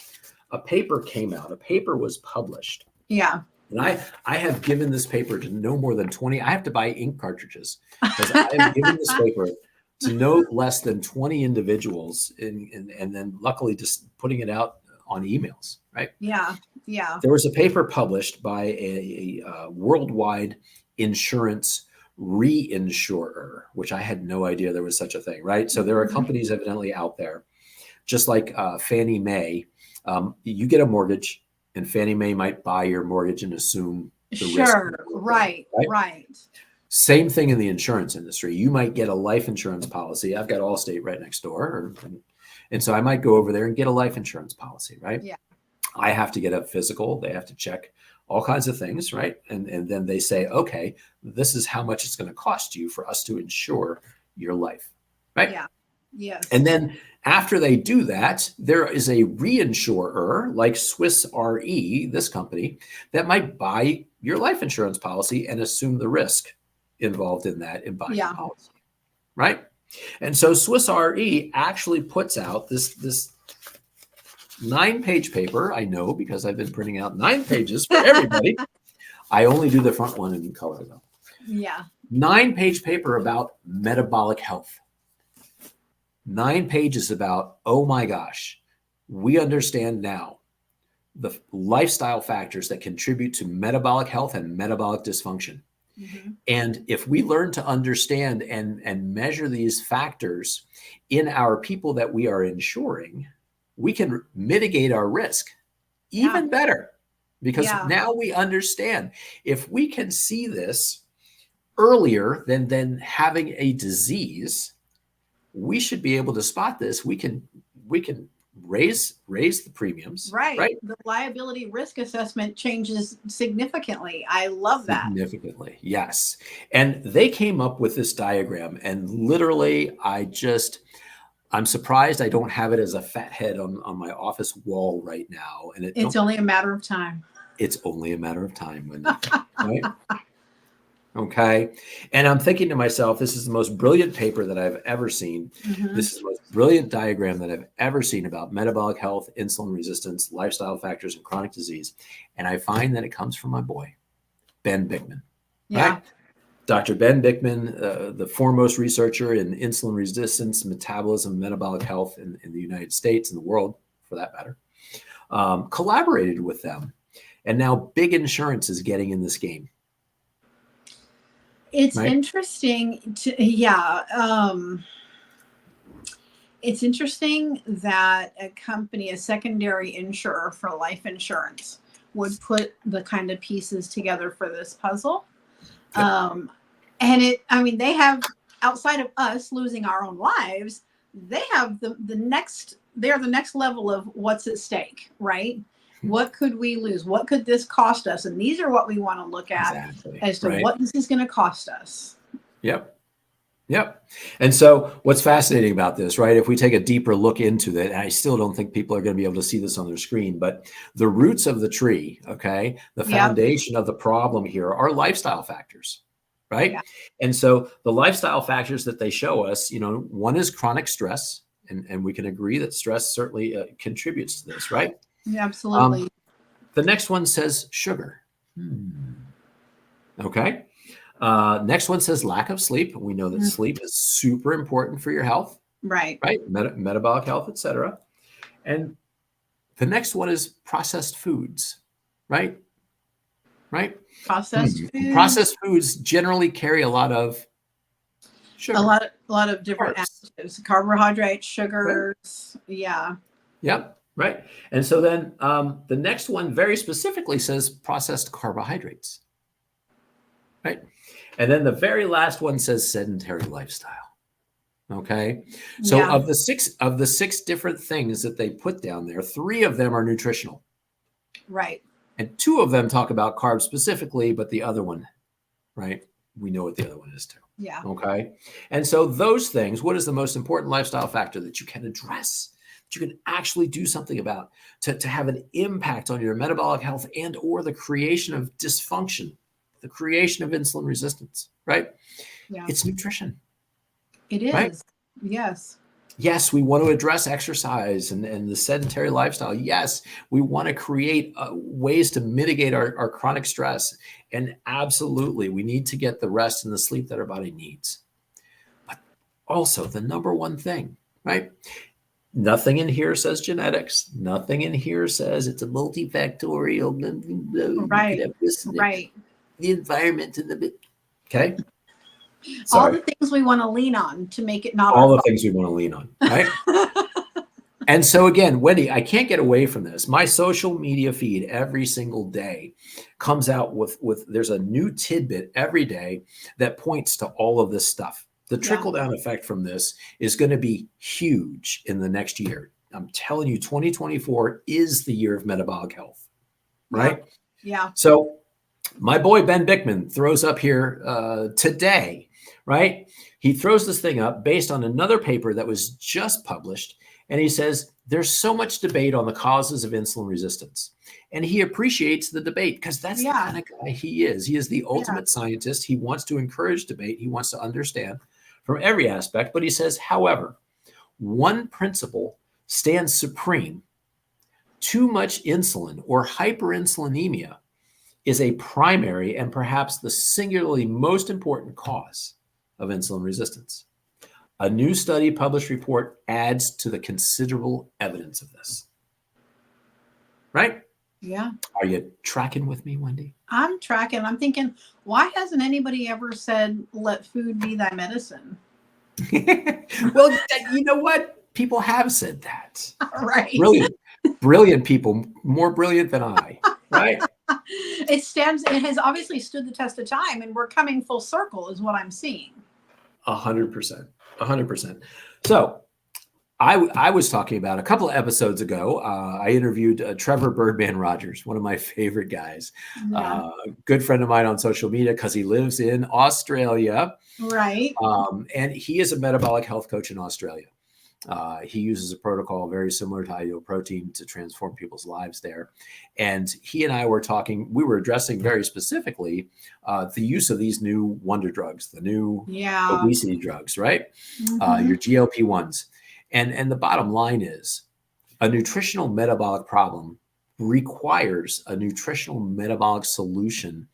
a paper came out. A paper was published. Yeah. And I have given this paper to no more than 20. I have to buy ink cartridges because I have given this paper to no less than 20 individuals and then luckily just putting it out on emails, right? Yeah. Yeah. There was a paper published by a worldwide insurance reinsurer, which I had no idea there was such a thing, right? So there are companies evidently out there, just like Fannie Mae. You get a mortgage, and Fannie Mae might buy your mortgage and assume the risk. Sure. Right. Same thing in the insurance industry. You might get a life insurance policy. I've got Allstate right next door. And so I might go over there and get a life insurance policy, right? Yeah. I have to get a physical. They have to check all kinds of things, right? And then they say, okay, this is how much it's going to cost you for us to insure your life, right? Yeah. Yes. And then after they do that, there is a reinsurer like Swiss Re, this company, that might buy your life insurance policy and assume the risk involved in that in buying the policy, right? And so Swiss Re actually puts out this 9-page paper. I know, because I've been printing out 9 pages for everybody. I only do the front one in color though. Yeah. 9-page paper about metabolic health. 9 pages about, oh my gosh, we understand now the lifestyle factors that contribute to metabolic health and metabolic dysfunction. Mm-hmm. And if we learn to understand and measure these factors in our people that we are insuring, we can mitigate our risk even better, because now we understand. If we can see this earlier than having a disease, we should be able to spot this. We can raise the premiums. Right. The liability risk assessment changes significantly. I love that. Significantly, yes. And they came up with this diagram, and literally I'm surprised I don't have it as a fat head on my office wall right now. And it's only a matter of time. It's only a matter of time, Wendy. Right? Okay. And I'm thinking to myself, this is the most brilliant paper that I've ever seen. Mm-hmm. This is the most brilliant diagram that I've ever seen about metabolic health, insulin resistance, lifestyle factors, and chronic disease. And I find that it comes from my boy, Ben Bickman. Yeah. Right? Dr. Ben Bickman, the foremost researcher in insulin resistance, metabolism, metabolic health in the United States and the world, for that matter, collaborated with them. And now big insurance is getting in this game. It's interesting it's interesting that a company, a secondary insurer for life insurance, would put the kind of pieces together for this puzzle. Yep. And they have, outside of us losing our own lives, they have they're the next level of what's at stake, right? What could we lose? What could this cost us? And these are what we want to look at as to what this is going to cost us. Yep. And so what's fascinating about this, right? If we take a deeper look into that, and I still don't think people are going to be able to see this on their screen, but the roots of the tree, okay, the foundation of the problem here are lifestyle factors, right? Yeah. And so the lifestyle factors that they show us, one is chronic stress, and we can agree that stress certainly contributes to this, right? Yeah, absolutely. The next one says sugar. Okay. Next one says lack of sleep. We know that sleep is super important for your health. Right. Metabolic health, etc. And the next one is processed foods. Right. Processed foods. Processed foods generally carry a lot of sugar. A lot of different additives, carbohydrates, sugars. Right. Yeah. Yep. Right. And so then the next one very specifically says processed carbohydrates. Right. And then the very last one says sedentary lifestyle. Okay. So of the six different things that they put down there, 3 of them are nutritional. Right. And 2 of them talk about carbs specifically, but the other one, right? We know what the other one is too. Yeah. Okay. And so those things, what is the most important lifestyle factor that you can address, that you can actually do something about to have an impact on your metabolic health and or the creation of dysfunction, the creation of insulin resistance, right? Yeah. It's nutrition. It is. Right? Yes. Yes, we want to address exercise and the sedentary lifestyle. Yes, we want to create ways to mitigate our chronic stress. And absolutely, we need to get the rest and the sleep that our body needs. But also the number one thing, right? Nothing in here says genetics. Nothing in here says it's a multifactorial. Right. The environment and the okay. All Sorry. the things we want to lean on to make it not All our the things we want to lean on, right? fault. And so again, Wendy, I can't get away from this. My social media feed every single day comes out with there's a new tidbit every day that points to all of this stuff. The trickle down effect from this is going to be huge in the next year. I'm telling you, 2024 is the year of metabolic health, right? Yeah. So my boy Ben Bickman throws up here today, right? He throws this thing up based on another paper that was just published. And he says, there's so much debate on the causes of insulin resistance. And he appreciates the debate because that's the kind of guy he is. He is the ultimate scientist. He wants to encourage debate. He wants to understand from every aspect. But he says, however, one principle stands supreme. Too much insulin or hyperinsulinemia is a primary and perhaps the singularly most important cause of insulin resistance. A new study published report adds to the considerable evidence of this. Right? Yeah. Are you tracking with me, Wendy? I'm tracking. I'm thinking, why hasn't anybody ever said, let food be thy medicine? Well, you know what? People have said that. Right. Brilliant people, more brilliant than I, right? It has obviously stood the test of time, and we're coming full circle is what I'm seeing. 100%. 100%. So I was talking about a couple of episodes ago. I interviewed Trevor Birdman Rogers, one of my favorite guys, good friend of mine on social media because he lives in Australia. Right. And he is a metabolic health coach in Australia. He uses a protocol very similar to ideal protein to transform people's lives there. And he and I were talking, we were addressing very specifically the use of these new wonder drugs, the new obesity drugs, right? Your GLP-1s. And the bottom line is a nutritional metabolic problem requires a nutritional metabolic solution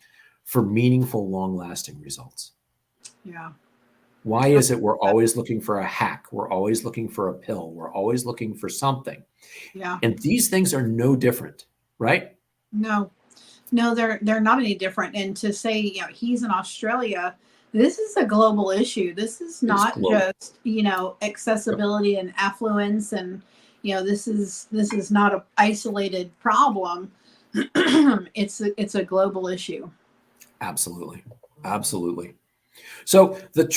for meaningful, long-lasting results. Yeah. Why is it we're always looking for a hack? We're always looking for a pill. We're always looking for something. Yeah. And these things are no different, right? No, they're not any different. And to say, he's in Australia, this is a global issue. This is not just, accessibility and affluence. And, this is not an isolated problem. It's a global issue. Absolutely. Absolutely. So the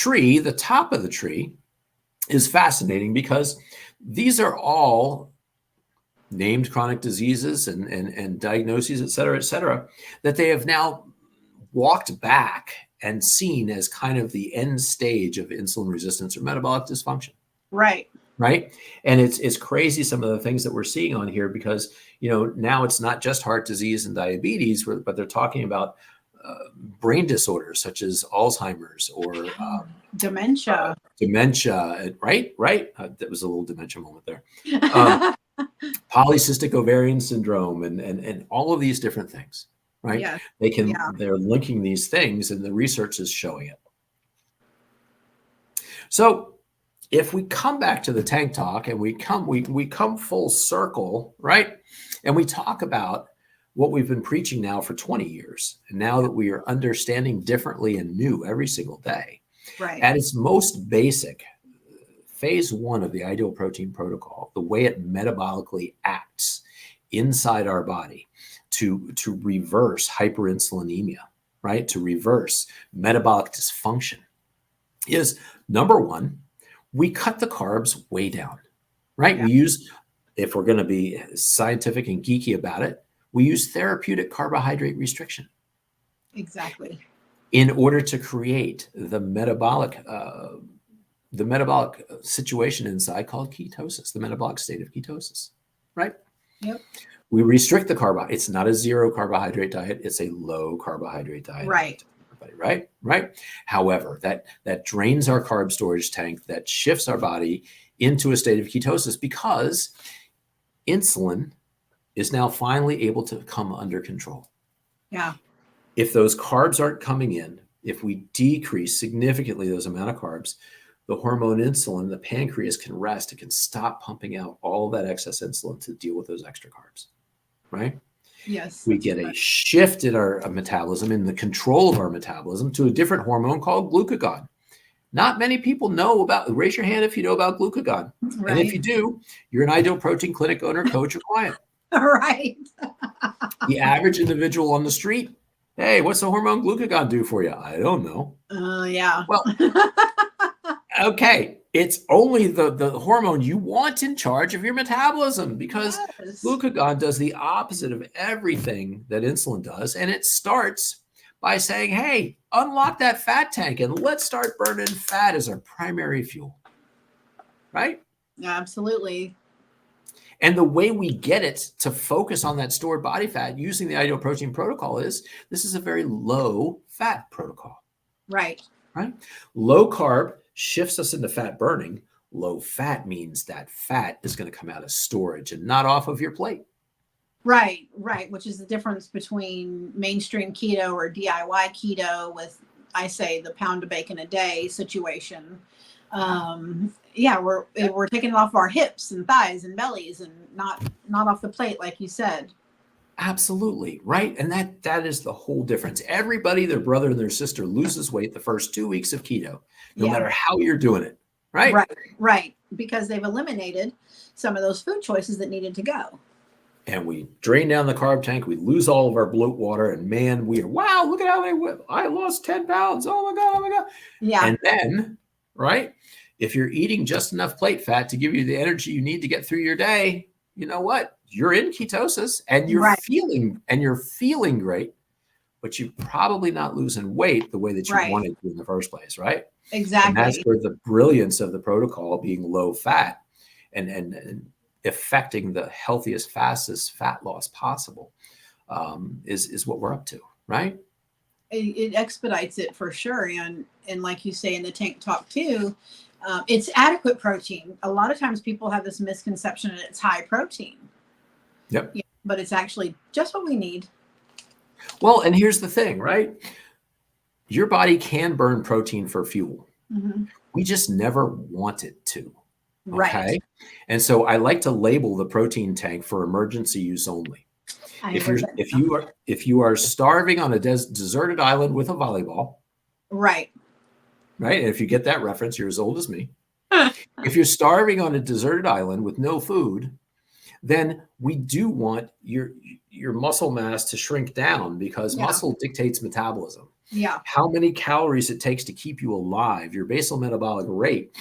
top of the tree is fascinating because these are all named chronic diseases and diagnoses, et cetera, that they have now walked back and seen as kind of the end stage of insulin resistance or metabolic dysfunction. Right. Right. And it's crazy some of the things that we're seeing on here because, now it's not just heart disease and diabetes, but they're talking about brain disorders such as Alzheimer's or dementia. Right? That was a little dementia moment there. Polycystic ovarian syndrome and all of these different things, right? Yeah. They're linking these things and the research is showing it. So if we come back to the tank talk and we come full circle, right? And we talk about what we've been preaching now for 20 years. And now that we are understanding differently and new every single day, right? At its most basic, phase one of the ideal protein protocol, the way it metabolically acts inside our body to reverse hyperinsulinemia, right? To reverse metabolic dysfunction is number one, we cut the carbs way down, right? We use, if we're going to be scientific and geeky about it, we use therapeutic carbohydrate restriction. Exactly. In order to create the metabolic situation inside called ketosis, the metabolic state of ketosis, right? Yep. We restrict the carbohydrate. It's not a zero carbohydrate diet. It's a low carbohydrate diet. Right. Right. However, that drains our carb storage tank, that shifts our body into a state of ketosis because insulin is now finally able to come under control. Yeah. If those carbs aren't coming in, if we decrease significantly those amount of carbs, the hormone insulin, the pancreas can rest. It can stop pumping out all that excess insulin to deal with those extra carbs, right? Yes. We get a shift in our metabolism, in the control of our metabolism, to a different hormone called glucagon. Not many people know about, raise your hand if you know about glucagon. Right. And if you do, you're an Ideal Protein clinic owner, coach, or client. Right. The average individual on the street, hey, what's the hormone glucagon do for you? I don't know. Yeah. Well, okay. It's only the hormone you want in charge of your metabolism, because Yes. glucagon does the opposite of everything that insulin does. And it starts by saying, hey, unlock that fat tank and let's start burning fat as our primary fuel. Right? Absolutely. And the way we get it to focus on that stored body fat using the Ideal Protein protocol is, this is a very low fat protocol. Right. Right? Low carb shifts us into fat burning. Low fat means that fat is going to come out of storage and not off of your plate. Right, right. Which is the difference between mainstream keto or DIY keto with, I say, the pound of bacon a day situation. Yeah, we're taking it off our hips and thighs and bellies and not off the plate, like you said. Absolutely. Right. And that is the whole difference. Everybody, their brother and their sister, loses weight the first 2 weeks of keto, no matter how you're doing it. Right. Right. Right. Because they've eliminated some of those food choices that needed to go. And we drain down the carb tank. We lose all of our bloat water. And man, wow, look at how I lost 10 pounds. Oh my God. Oh my God. Yeah. And then, right, if you're eating just enough plate fat to give you the energy you need to get through your day, you know what? You're in ketosis and you're feeling great, but you're probably not losing weight the way that you wanted to in the first place, right? Exactly. And that's where the brilliance of the protocol being low fat and affecting the healthiest, fastest fat loss possible is what we're up to, right? It expedites it for sure. And like you say in the tank talk too, it's adequate protein. A lot of times people have this misconception that it's high protein. Yep. Yeah, but it's actually just what we need. Well, and here's the thing, right? Your body can burn protein for fuel. Mm-hmm. We just never want it to. Okay. Right. And so I like to label the protein tank for emergency use only. If you are starving on a deserted island with a volleyball. Right. Right. And if you get that reference, you're as old as me. If you're starving on a deserted island with no food, then we do want your muscle mass to shrink down, because muscle dictates metabolism. Yeah. How many calories it takes to keep you alive, your basal metabolic rate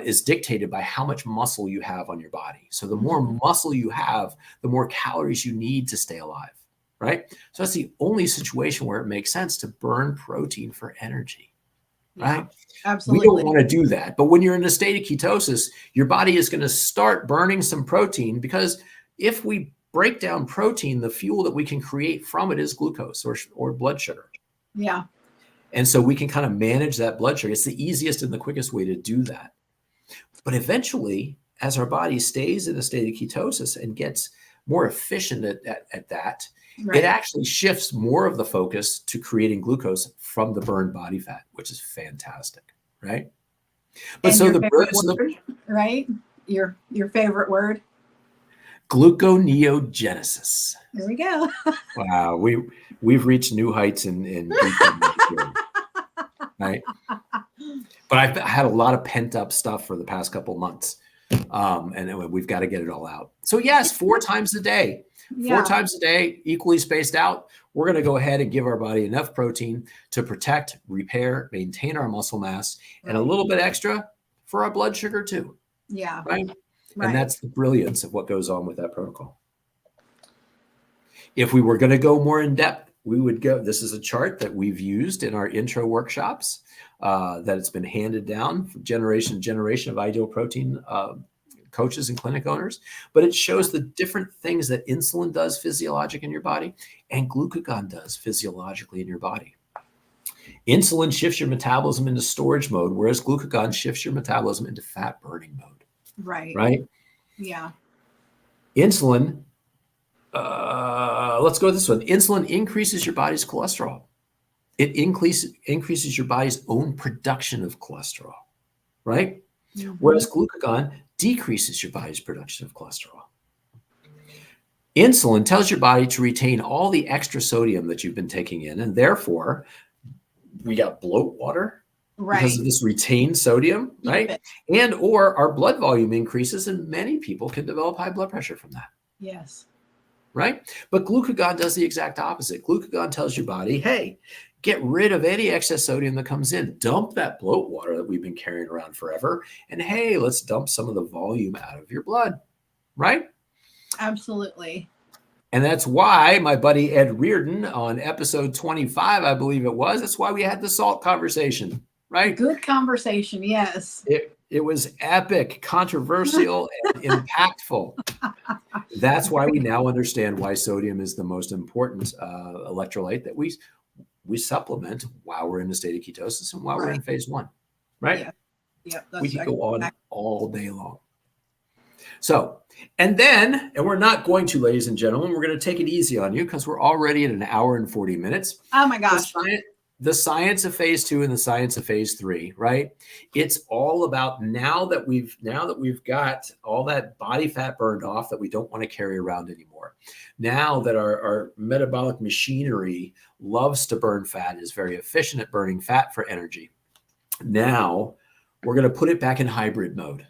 is dictated by how much muscle you have on your body. So the more muscle you have, the more calories you need to stay alive, right? So that's the only situation where it makes sense to burn protein for energy, right? Absolutely. We don't want to do that. But when you're in a state of ketosis, your body is going to start burning some protein, because if we break down protein, the fuel that we can create from it is glucose or blood sugar. Yeah. And so we can kind of manage that blood sugar. It's the easiest and the quickest way to do that. But eventually, as our body stays in a state of ketosis and gets more efficient at that, it actually shifts more of the focus to creating glucose from the burned body fat, which is fantastic, right? But and so the word, right? Your favorite word? Gluconeogenesis. There we go. Wow, we've reached new heights in right? But I've had a lot of pent up stuff for the past couple of months, and we've got to get it all out. So yes, 4 times a day. 4 times a day, equally spaced out. We're going to go ahead and give our body enough protein to protect, repair, maintain our muscle mass, and a little bit extra for our blood sugar too. Yeah. Right? And that's the brilliance of what goes on with that protocol. If we were going to go more in depth, we would go, this is a chart that we've used in our intro workshops, that it's been handed down from generation to generation of Ideal Protein coaches and clinic owners, but it shows the different things that insulin does physiologic in your body and glucagon does physiologically in your body. Insulin shifts your metabolism into storage mode, whereas glucagon shifts your metabolism into fat burning mode. Right. Right? Yeah. Insulin, let's go with this one. Insulin increases your body's cholesterol. It increases your body's own production of cholesterol, right? Mm-hmm. Whereas glucagon decreases your body's production of cholesterol. Insulin tells your body to retain all the extra sodium that you've been taking in, and therefore we got bloat water, because of this retained sodium, right? And or our blood volume increases, and many people can develop high blood pressure from that. Yes. Right? But glucagon does the exact opposite. Glucagon tells your body, hey, get rid of any excess sodium that comes in. Dump that bloat water that we've been carrying around forever. And hey, let's dump some of the volume out of your blood. Right? Absolutely. And that's why my buddy Ed Reardon on episode 25, I believe it was, that's why we had the salt conversation. Right? Good conversation. Yes. It was epic, controversial, and impactful. That's why we now understand why sodium is the most important electrolyte that we supplement while we're in the state of ketosis and while we're in phase 1, right? Yeah. We could go on all day long. So, and we're not going to, ladies and gentlemen, we're going to take it easy on you because we're already at 1 hour and 40 minutes. Oh my gosh. The science of phase 2 and the science of phase 3, right? It's all about now that we've got all that body fat burned off that we don't want to carry around anymore. Now that our metabolic machinery loves to burn fat, is very efficient at burning fat for energy. Now we're going to put it back in hybrid mode.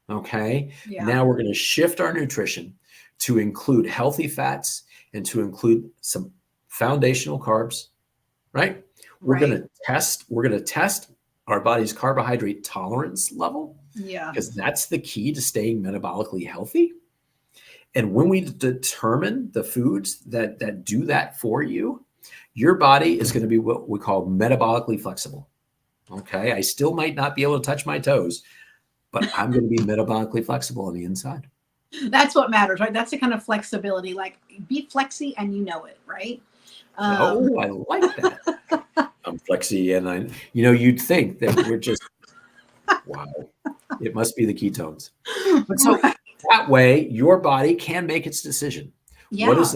Okay. Yeah. Now we're going to shift our nutrition to include healthy fats and to include some foundational carbs, right? We're going to test our body's carbohydrate tolerance level. Yeah. Because that's the key to staying metabolically healthy. And when we determine the foods that do that for you, your body is going to be what we call metabolically flexible. Okay. I still might not be able to touch my toes, but I'm going to be metabolically flexible on the inside. That's what matters, right? That's the kind of flexibility, like be flexy and you know it, right? I like that. I'm flexy, and you'd think that we're just, wow, it must be the ketones. But so that way, your body can make its decision. Yeah. What is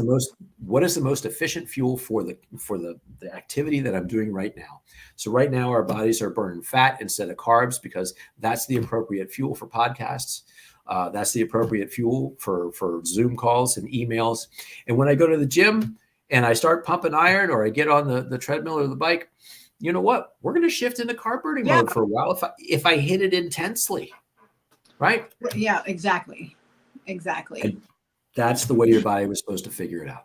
the most efficient fuel for the activity that I'm doing right now? So right now, our bodies are burning fat instead of carbs because that's the appropriate fuel for podcasts. That's the appropriate fuel for Zoom calls and emails. And when I go to the gym and I start pumping iron, or I get on the treadmill or the bike, you know what? We're going to shift into carb burning mode for a while if I hit it intensely, right? Yeah, exactly. And that's the way your body was supposed to figure it out.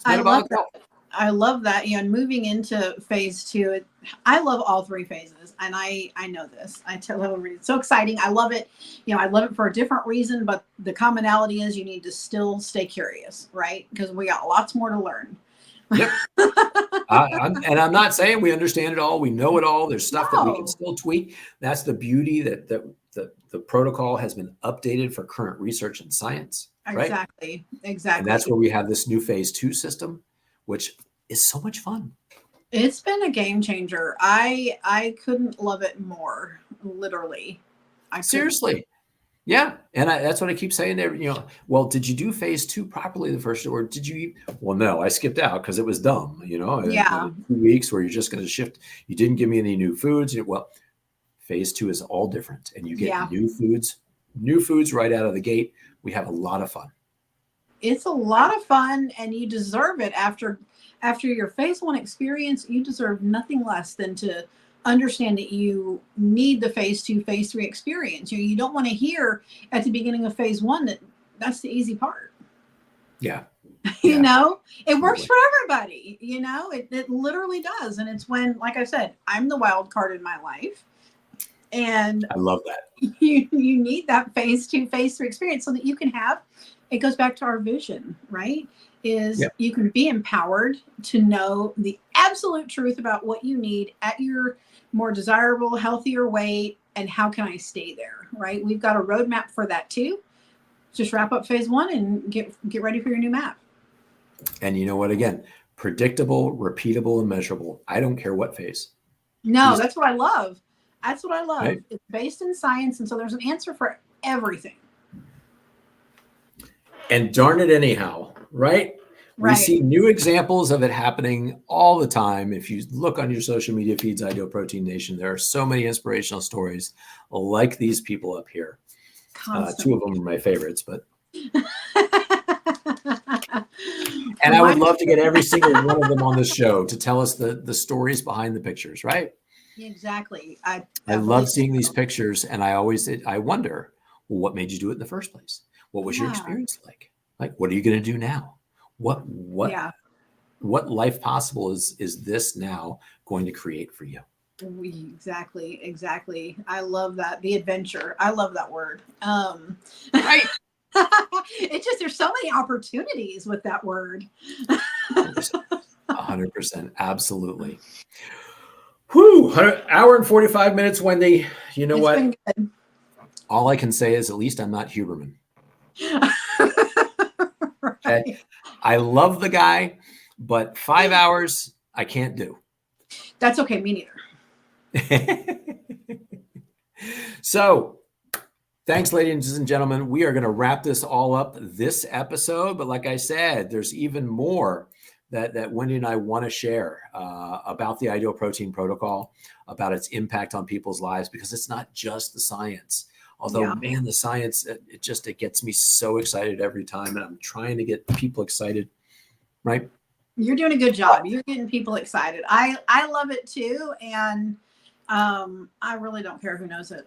I love that. I love that. And moving into phase 2, I love all 3 phases. And I know this. I tell everybody it's so exciting. I love it. I love it for a different reason, but the commonality is you need to still stay curious, right? Because we got lots more to learn. Yep. I'm not saying we understand it all. We know it all. There's stuff that we can still tweak. That's the beauty that the protocol has been updated for current research and science. Right? Exactly. And that's where we have this new phase 2 system, which is so much fun. It's been a game changer. I couldn't love it more, literally. Seriously. Yeah. And that's what I keep saying there. Well, did you do phase 2 properly the first, or did you? Well, no, I skipped out because it was dumb, Yeah. 2 weeks where you're just going to shift. You didn't give me any new foods. Well, phase 2 is all different, and you get new foods right out of the gate. We have a lot of fun. It's a lot of fun, and you deserve it after your phase 1 experience. You deserve nothing less than to understand that you need the phase 2, phase 3 experience. You don't want to hear at the beginning of phase 1 that's the easy part. Yeah. It works for everybody. It literally does. And it's when, like I said, I'm the wild card in my life. And I love that. You need that phase 2, phase 3 experience so that you can have, it goes back to our vision, right? You can be empowered to know the absolute truth about what you need at your more desirable, healthier weight, and how can I stay there, right? We've got a roadmap for that too. Just wrap up phase 1 and get ready for your new map. And you know what? Again, predictable, repeatable, and measurable. I don't care what phase. No, that's what I love. That's what I love. Right? It's based in science, and so there's an answer for everything. And darn it anyhow, right? We see new examples of it happening all the time. If you look on your social media feeds, Ideal Protein Nation, there are so many inspirational stories like these people up here. 2 of them are my favorites, but. And I would love to get every single one of them on the show to tell us the stories behind the pictures, right? Exactly. I definitely love seeing these so. pictures, and I wonder, well, what made you do it in the first place? What was your Yeah. experience like? Like, what are you going to do now? What Yeah. what life possible is this now going to create for you? Exactly. Exactly. I love that. The adventure. I love that word. Right. It's just, there's so many opportunities with that word. 100%. 100%. Absolutely. Whew, hour and 45 minutes, Wendy. You know It's what? been good. All I can say is at least I'm not Huberman. Okay. Right. I love the guy, but 5 hours I can't do. That's okay. Me neither. So, thanks, ladies and gentlemen. We are going to wrap this all up this episode. But like I said, there's even more that Wendy and I want to share about the Ideal Protein Protocol, about its impact on people's lives, because it's not just the science. Although, Yeah. man, the science, it gets me so excited every time. And I'm trying to get people excited, right? You're doing a good job. You're getting people excited. I love it too. And I really don't care who knows it.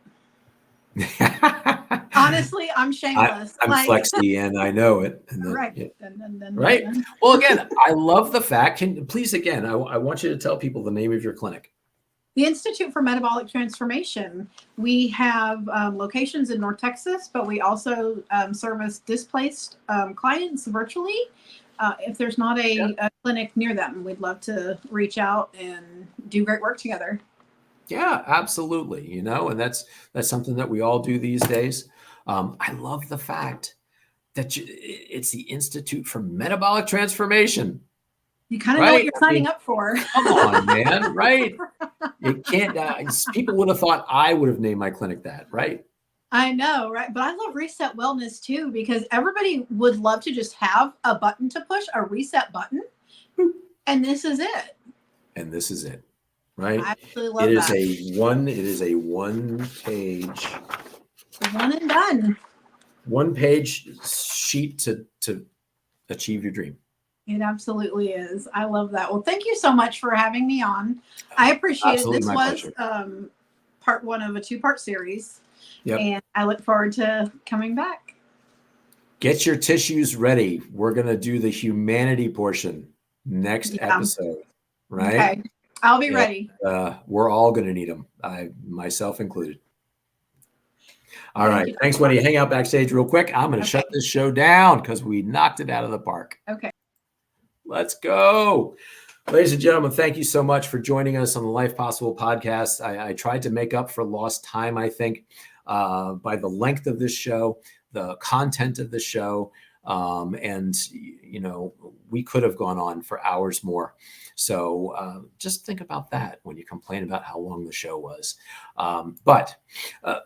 Honestly, I'm shameless. I'm Like, flexy and I know it. And then, right. yeah. Dun. Right. Well, again, I love the fact. Please, again, I want you to tell people the name of your clinic. The Institute for Metabolic Transformation. We have locations in North Texas, but we also service displaced clients virtually. If there's not a clinic near them, we'd love to reach out and do great work together. Yeah, absolutely. You know, and that's something that we all do these days. I love the fact that it's the Institute for Metabolic Transformation. You kind of know what Right? you're signing up for. Come on, man. Right? You can't. People would have thought I would have named my clinic that, right? I know, right? But I love Reset Wellness too, because everybody would love to just have a button to push, a reset button. And this is it. And this is it. Right? I absolutely love it is that. it is a one page. One and done. One page sheet to achieve your dream. It absolutely is. I love that. Well, thank you so much for having me on. I appreciate Absolutely, it. This my was pleasure. part one of a 2-part series. Yep. And I look forward to coming back. Get your tissues ready. We're going to do the humanity portion next episode, right? Okay. I'll be ready. We're all going to need them, myself included. All right. Thanks, Wendy. Hang out backstage real quick. I'm going to shut this show down because we knocked it out of the park. Okay. Let's go. Ladies and gentlemen, thank you so much for joining us on the Life Possible podcast. I tried to make up for lost time, I think, by the length of this show, the content of the show. And, you know, we could have gone on for hours more. So just think about that when you complain about how long the show was. But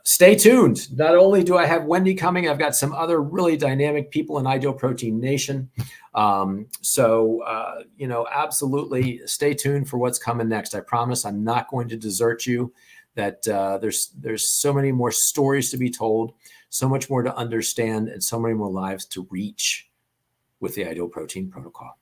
stay tuned. Not only do I have Wendy coming, I've got some other really dynamic people in Ideal Protein Nation. So, you know, absolutely stay tuned for what's coming next. I promise I'm not going to desert you. That there's so many more stories to be told, so much more to understand, and so many more lives to reach with the Ideal Protein Protocol.